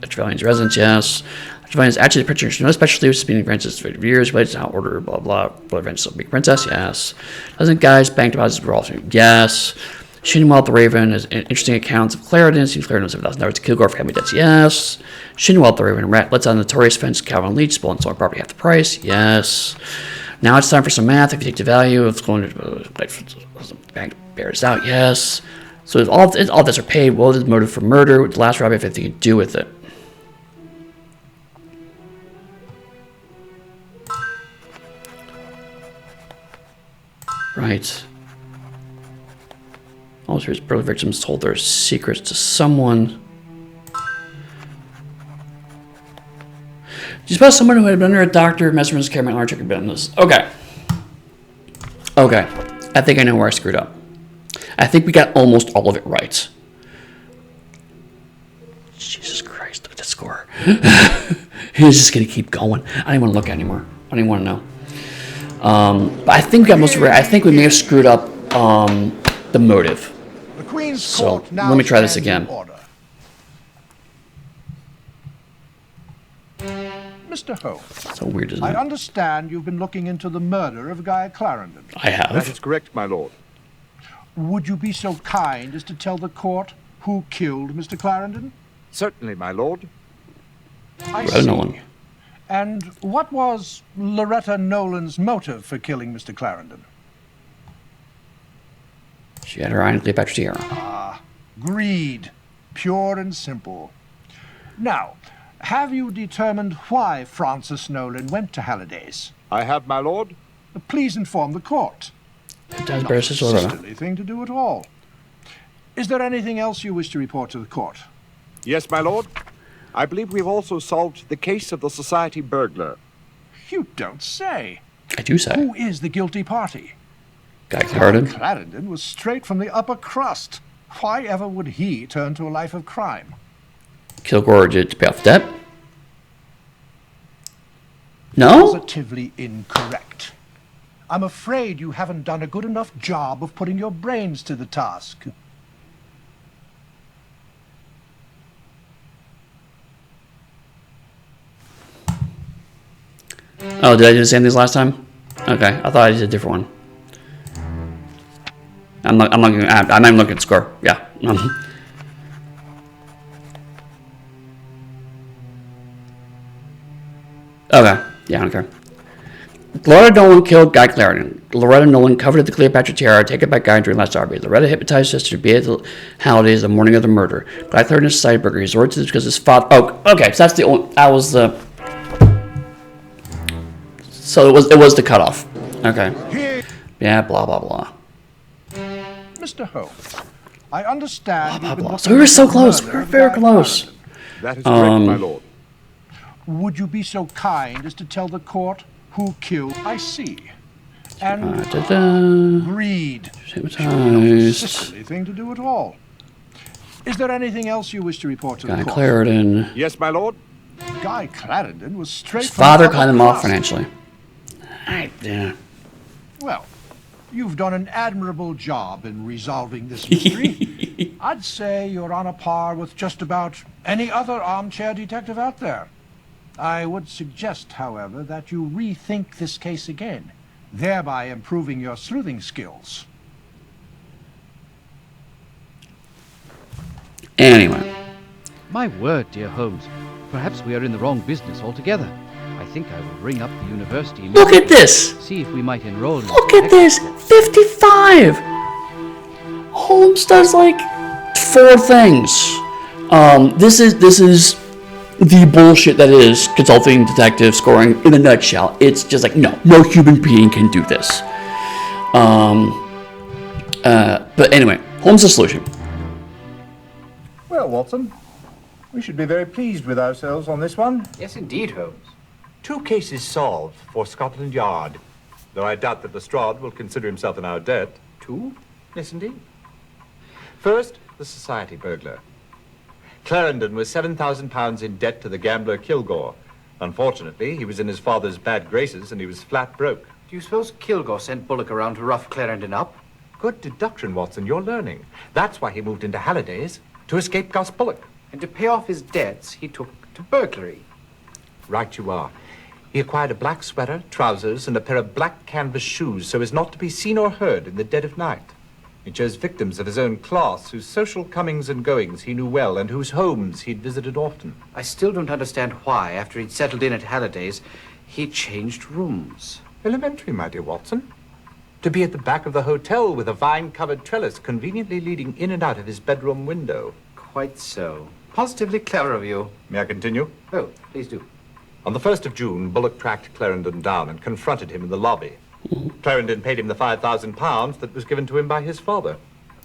at Trevelyan's residence, yes. Trevelyan is actually the picture, no specialty, was speaking Frances for years, related to how order, blah, blah, blah, Frances will be princess, yes. Doesn't Guy's bank deposits were also, yes. Shinwell the Raven has interesting accounts of Clarendon, seems Clarendon was $7,000 to Kilgore for family debts, yes. Shinwell the Raven lets out a notorious fence Calvin Leach, stolen stolen property half the price, yes. Now it's time for some math. If you take the value of going to bank bears out, yes. So if all debts are paid, what is the motive for murder? With the last robbery have anything to do with it? Right. Most of his brother victims told their secrets to someone. You suppose someone who had been under a doctor, mesmerism, care, and took a business. Okay. Okay. I think I know where I screwed up. I think we got almost all of it right. Jesus Christ, look at that score. He's just going to keep going. I don't even want to look anymore. I don't even want to know. But I think we got most of it right. I think we may have screwed up the motive. The Queen's So Court now let me try this stands in again. order. Mr. Holmes. So weird, isn't I it? understand you've been looking into the murder of Guy Clarendon. I have. That is correct, my lord. Would you be so kind as to tell the court who killed Mr. Clarendon? Certainly, my lord. I Loretta see. Nolan. And what was Loretta Nolan's motive for killing Mr. Clarendon? She had her eye on Cleopatra Tiara. Greed, pure and simple. Now, have you determined why Francis Nolan went to Halliday's? I have, my lord. Please inform the court. It Not does a better sister Loretta. sisterly thing to do at all. Is there anything else you wish to report to the court? Yes, my lord. I believe we've also solved the case of the society burglar. You don't say. I do say. Who is the guilty party? Guy Clarendon. Clarendon was straight from the upper crust. Why ever would he turn to a life of crime? Kilgore did it to pay off debt. No? Positively incorrect. I'm afraid you haven't done a good enough job of putting your brains to the task. Oh, did I do the same thing last time? Okay, I thought I did a different one. I'm not even looking at the score. Yeah. Okay. Yeah, I don't care. Loretta Nolan killed Guy Clarendon. Loretta Nolan coveted the Cleopatra tiara taken by Guy during last robbery. Loretta hypnotized sister to be at the Hallidays the morning of the murder. Guy Clarendon society burger. He resorted to this because his father. Oh, okay. So that's the only. That was the. So it was the cutoff. Okay. Yeah. Blah blah blah. Mr. Holmes, I understand you've been looking So we were so into the close. We murder were of very Guy close. Clarendon. That is correct, my lord. Would you be so kind as to tell the court who killed? I see. And greed. Hypnotized. Silly thing to do at all. Is there anything else you wish to report to Guy the court? Clarendon. Yes, my lord. Guy Clarendon was straight His from father the cut upper him off crust. financially. Yeah. Well, you've done an admirable job in resolving this mystery. I'd say you're on a par with just about any other armchair detective out there. I would suggest, however, that you rethink this case again, thereby improving your sleuthing skills. Anyway. My word, dear Holmes. Perhaps we are in the wrong business altogether. I think I will ring up the university. Look at this! See if we might enroll. Look at this! 55! Holmes does like 4 things. This is the bullshit that is consulting detective scoring in a nutshell. It's just like, no human being can do this. But anyway, Holmes' the solution. Well, Watson, we should be very pleased with ourselves on this one. Yes, indeed, Holmes. 2 cases solved for Scotland Yard, though I doubt that Lestrade will consider himself in our debt. 2? Yes, indeed. First, the society burglar. Clarendon was £7,000 in debt to the gambler Kilgore. Unfortunately, he was in his father's bad graces and he was flat broke. Do you suppose Kilgore sent Bullock around to rough Clarendon up? Good deduction, Watson. You're learning. That's why he moved into Halliday's, to escape Gus Bullock. And to pay off his debts, he took to burglary. Right you are. He acquired a black sweater, trousers, and a pair of black canvas shoes so as not to be seen or heard in the dead of night. He chose victims of his own class, whose social comings and goings he knew well, and whose homes he'd visited often. I still don't understand why, after he'd settled in at Halliday's, he changed rooms. Elementary, my dear Watson. To be at the back of the hotel with a vine-covered trellis conveniently leading in and out of his bedroom window. Quite so. Positively clever of you. May I continue? Oh, please do. On the 1st of June, Bullock tracked Clarendon down and confronted him in the lobby. Clarendon paid him the £5,000 that was given to him by his father.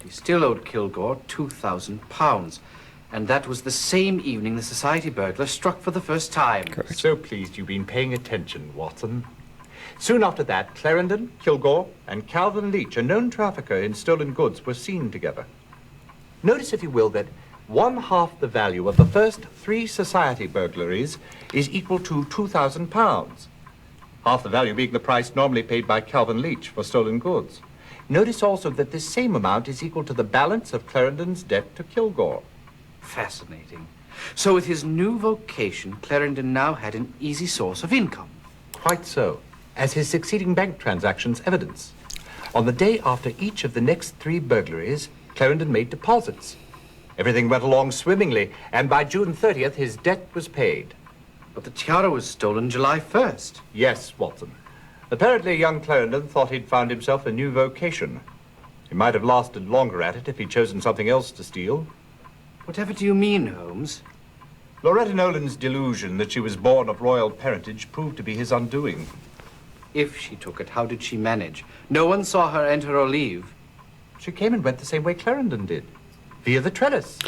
He still owed Kilgore £2,000. And that was the same evening the society burglar struck for the first time. So pleased you've been paying attention, Watson. Soon after that, Clarendon, Kilgore, and Calvin Leach, a known trafficker in stolen goods, were seen together. Notice, if you will, that 1/2 the value of the first 3 society burglaries is equal to £2,000. Half the value being the price normally paid by Calvin Leach for stolen goods. Notice also that this same amount is equal to the balance of Clarendon's debt to Kilgore. Fascinating. So with his new vocation, Clarendon now had an easy source of income. Quite so, as his succeeding bank transactions evidence. On the day after each of the next 3 burglaries, Clarendon made deposits. Everything went along swimmingly, and by June 30th, his debt was paid. But the tiara was stolen July 1st. Yes, Watson. Apparently, young Clarendon thought he'd found himself a new vocation. He might have lasted longer at it if he'd chosen something else to steal. Whatever do you mean, Holmes? Loretta Nolan's delusion that she was born of royal parentage proved to be his undoing. If she took it, how did she manage? No one saw her enter or leave. She came and went the same way Clarendon did, via the trellis.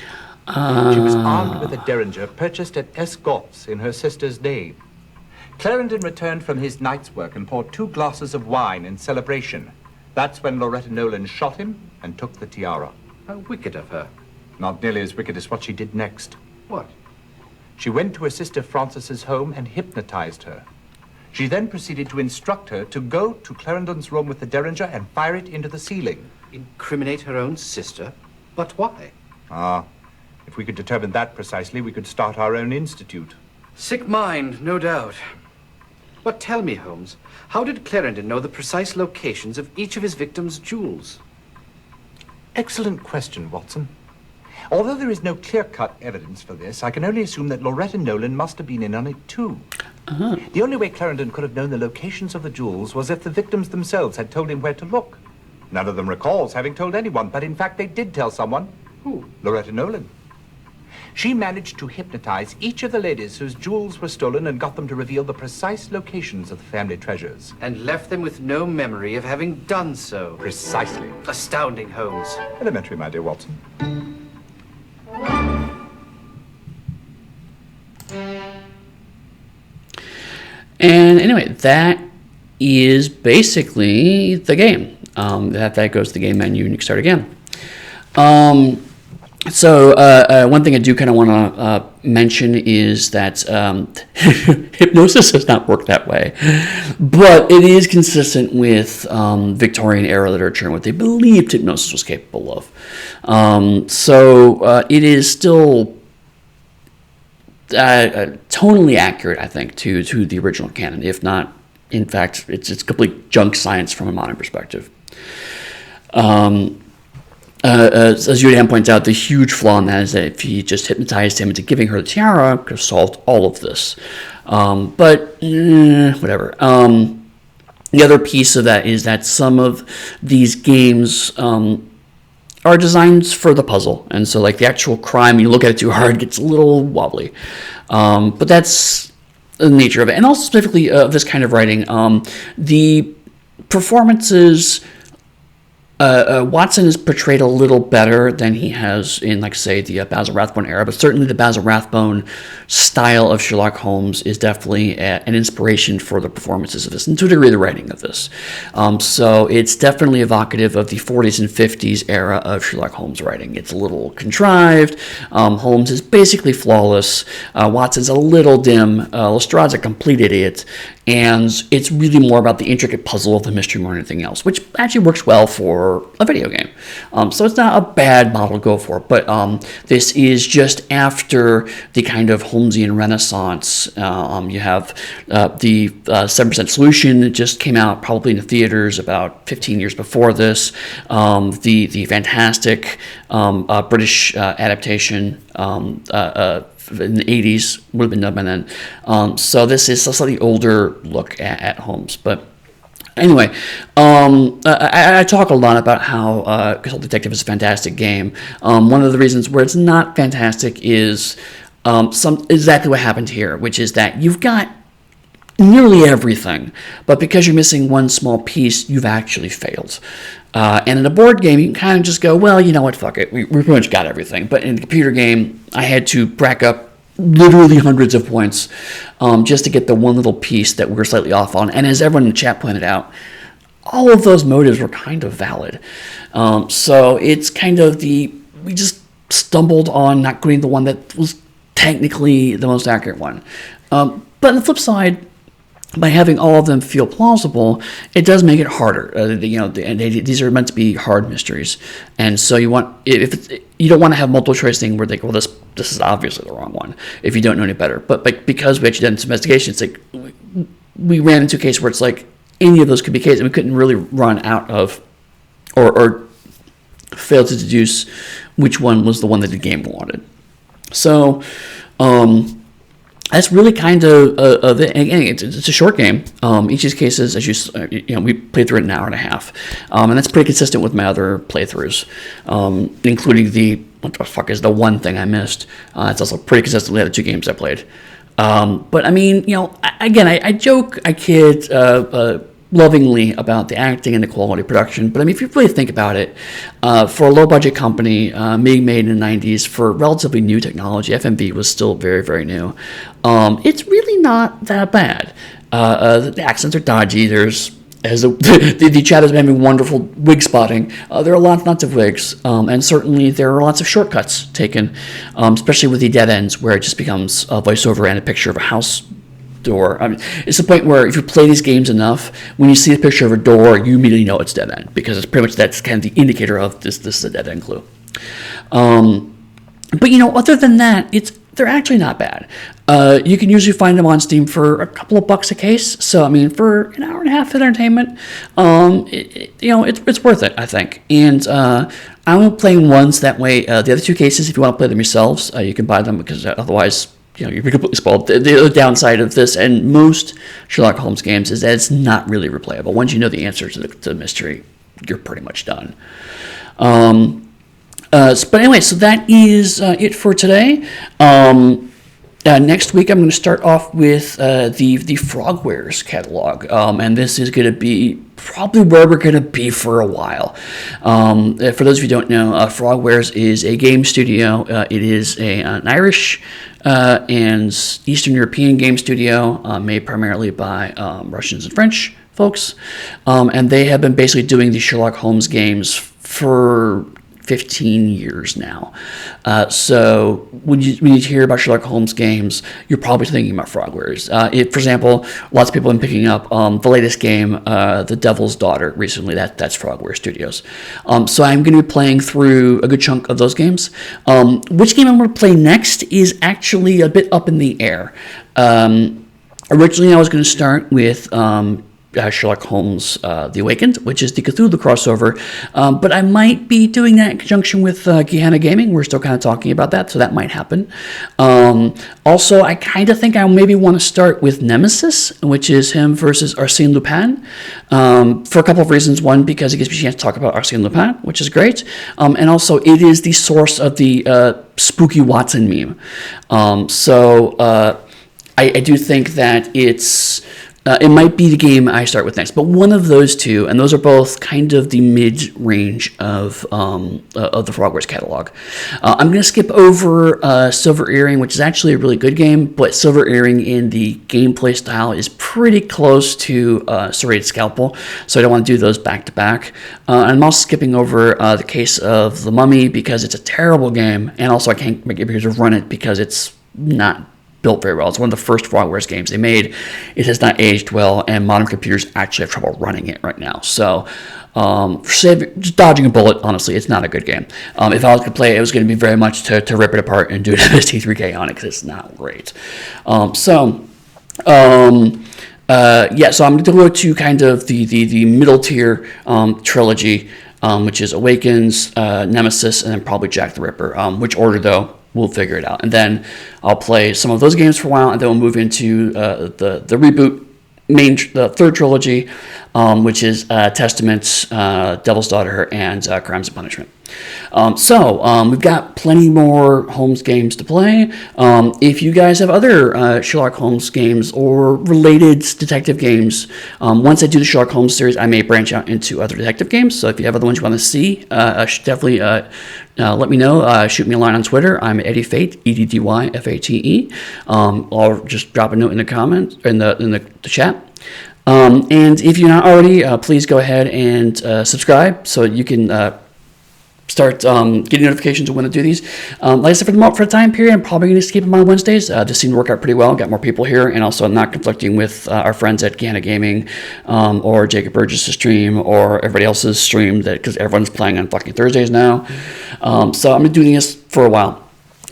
She was armed with a derringer purchased at S. Goff's in her sister's name. Clarendon returned from his night's work and poured 2 glasses of wine in celebration. That's when Loretta Nolan shot him and took the tiara. How wicked of her. Not nearly as wicked as what she did next. What? She went to her sister Frances's home and hypnotized her. She then proceeded to instruct her to go to Clarendon's room with the derringer and fire it into the ceiling. Incriminate her own sister? But why? If we could determine that precisely, we could start our own institute. Sick mind, no doubt. But tell me, Holmes, how did Clarendon know the precise locations of each of his victims' jewels? Excellent question, Watson. Although there is no clear-cut evidence for this, I can only assume that Loretta Nolan must have been in on it too. The only way Clarendon could have known the locations of the jewels was if the victims themselves had told him where to look. None of them recalls having told anyone, but in fact they did tell someone. Who? Loretta Nolan. She managed to hypnotize each of the ladies whose jewels were stolen and got them to reveal the precise locations of the family treasures. And left them with no memory of having done so. Precisely. Astounding, Holmes. Elementary, my dear Watson. And anyway, that is basically the game. That goes to the game menu and you can start again. So one thing I do kind of want to mention is that hypnosis does not work that way, but it is consistent with Victorian era literature and what they believed hypnosis was capable of. So it is still tonally accurate, I think, to the original canon. If not, in fact, it's complete junk science from a modern perspective. As Julian points out, the huge flaw in that is that if he just hypnotized him into giving her the tiara, could have solved all of this. But whatever. The other piece of that is that some of these games are designed for the puzzle, and so like the actual crime, you look at it too hard, it gets a little wobbly. But that's the nature of it, and also specifically of this kind of writing. The performances. Watson is portrayed a little better than he has in, like, say, the Basil Rathbone era, but certainly the Basil Rathbone style of Sherlock Holmes is definitely an inspiration for the performances of this, and to a degree the writing of this. So it's definitely evocative of the 40s and 50s era of Sherlock Holmes writing. It's a little contrived. Holmes is basically flawless. Watson's a little dim. Lestrade's a complete idiot. And it's really more about the intricate puzzle of the mystery more than anything else, which actually works well for a video game. So it's not a bad model to go for, but this is just after the kind of Holmesian Renaissance. You have the 7% Solution that just came out probably in the theaters about 15 years before this. The fantastic British adaptation in the 80s would have been done by then. So this is a slightly older look at Holmes. But anyway, I talk a lot about how Consult Detective is a fantastic game. One of the reasons where it's not fantastic is exactly what happened here, which is that you've got nearly everything, but because you're missing one small piece, you've actually failed. And in a board game, you can kind of just go, well, you know what, fuck it, we pretty much got everything. But in a computer game, I had to rack up literally hundreds of points just to get the one little piece that we were slightly off on. And as everyone in the chat pointed out, all of those motives were kind of valid. So it's kind of we just stumbled on not getting the one that was technically the most accurate one. But on the flip side, by having all of them feel plausible, it does make it harder. These are meant to be hard mysteries, and so you don't want to have multiple choice thing where they go, well, this is obviously the wrong one if you don't know any better. But because we actually did some investigation, it's like we ran into a case where it's like any of those could be cases, and we couldn't really run out of or fail to deduce which one was the one that the game wanted. So. That's really kind of it. Again, it's a short game. Each of these cases, as we played through it in an hour and a half, and that's pretty consistent with my other playthroughs, including what the fuck is the one thing I missed. It's also pretty consistent with the other two games I played. But I mean, again, I joke, I kid lovingly about the acting and the quality of production, but I mean, if you really think about it, for a low-budget company being made in the 90s for relatively new technology, FMV was still very, very new. It's really not that bad. The accents are dodgy. The chat has been having wonderful wig spotting. There are lots of wigs, and certainly there are lots of shortcuts taken, especially with the dead ends, where it just becomes a voiceover and a picture of a house door. I mean, it's the point where if you play these games enough, when you see a picture of a door, you immediately know it's dead end, because it's pretty much that's kind of the indicator of this is a dead end clue. But other than that, they're actually not bad. You can usually find them on Steam for a couple of bucks a case. So I mean, for an hour and a half of entertainment, it's worth it, I think. And I'm only playing ones that way. The other two cases, if you want to play them yourselves, you can buy them, because otherwise, you're completely spoiled. The other downside of this and most Sherlock Holmes games is that it's not really replayable. Once you know the answer to the mystery, you're pretty much done. But anyway, so that is it for today. Next week, I'm going to start off with the Frogwares catalog, and this is going to be probably where we're going to be for a while. For those of you who don't know, Frogwares is a game studio. It is an Irish and Eastern European game studio made primarily by Russians and French folks, and they have been basically doing the Sherlock Holmes games for 15 years now. So when you hear about Sherlock Holmes games, you're probably thinking about Frogwares. For example, lots of people have been picking up the latest game, The Devil's Daughter, recently. That's Frogwares Studios. So I'm going to be playing through a good chunk of those games. Which game I'm going to play next is actually a bit up in the air. Originally, I was going to start with Sherlock Holmes The Awakened, which is the Cthulhu crossover, but I might be doing that in conjunction with Gehenna Gaming. We're still kind of talking about that, so that might happen. Also, I kind of think I maybe want to start with Nemesis, which is him versus Arsène Lupin, for a couple of reasons. One, because it gives me a chance to talk about Arsène Lupin, which is great, and also it is the source of the Spooky Watson meme. I do think that it might be the game I start with next, but one of those two, and those are both kind of the mid-range of the Frogwares catalog. I'm going to skip over Silver Earring, which is actually a really good game, but Silver Earring in the gameplay style is pretty close to Serrated Scalpel, so I don't want to do those back-to-back. I'm also skipping over the case of The Mummy, because it's a terrible game, and also I can't make it to run it because it's not built very well. It's one of the first Frogwares games they made. It has not aged well, and modern computers actually have trouble running it right now. So, just dodging a bullet, honestly, it's not a good game. If I was going to play it, it was going to be very much to rip it apart and do a T3K on it, because it's not great. So I'm going to go to kind of the middle tier trilogy, which is Awakens, Nemesis, and then probably Jack the Ripper. Which order, though, we'll figure it out. And then I'll play some of those games for a while, and then we'll move into the reboot, the third trilogy, which is Testament, Devil's Daughter, and Crimes and Punishment. We've got plenty more Holmes games to play. If you guys have other Sherlock Holmes games or related detective games, once I do the Sherlock Holmes series, I may branch out into other detective games. So if you have other ones you want to see, definitely let me know. Shoot me a line on Twitter. I'm Eddie Fate, EDDYFATE. Or just drop a note in the comments in the chat. And if you're not already, please go ahead and subscribe so you can start getting notifications when I do these. Like I said, for the time period, I'm probably going to keep them on Wednesdays. This seemed to work out pretty well. Got more people here, and also not conflicting with our friends at Gana Gaming or Jacob Burgess' stream or everybody else's stream, because everyone's playing on fucking Thursdays now. So I'm going to do this for a while.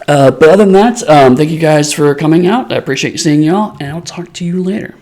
But other than that, thank you guys for coming out. I appreciate seeing y'all, and I'll talk to you later.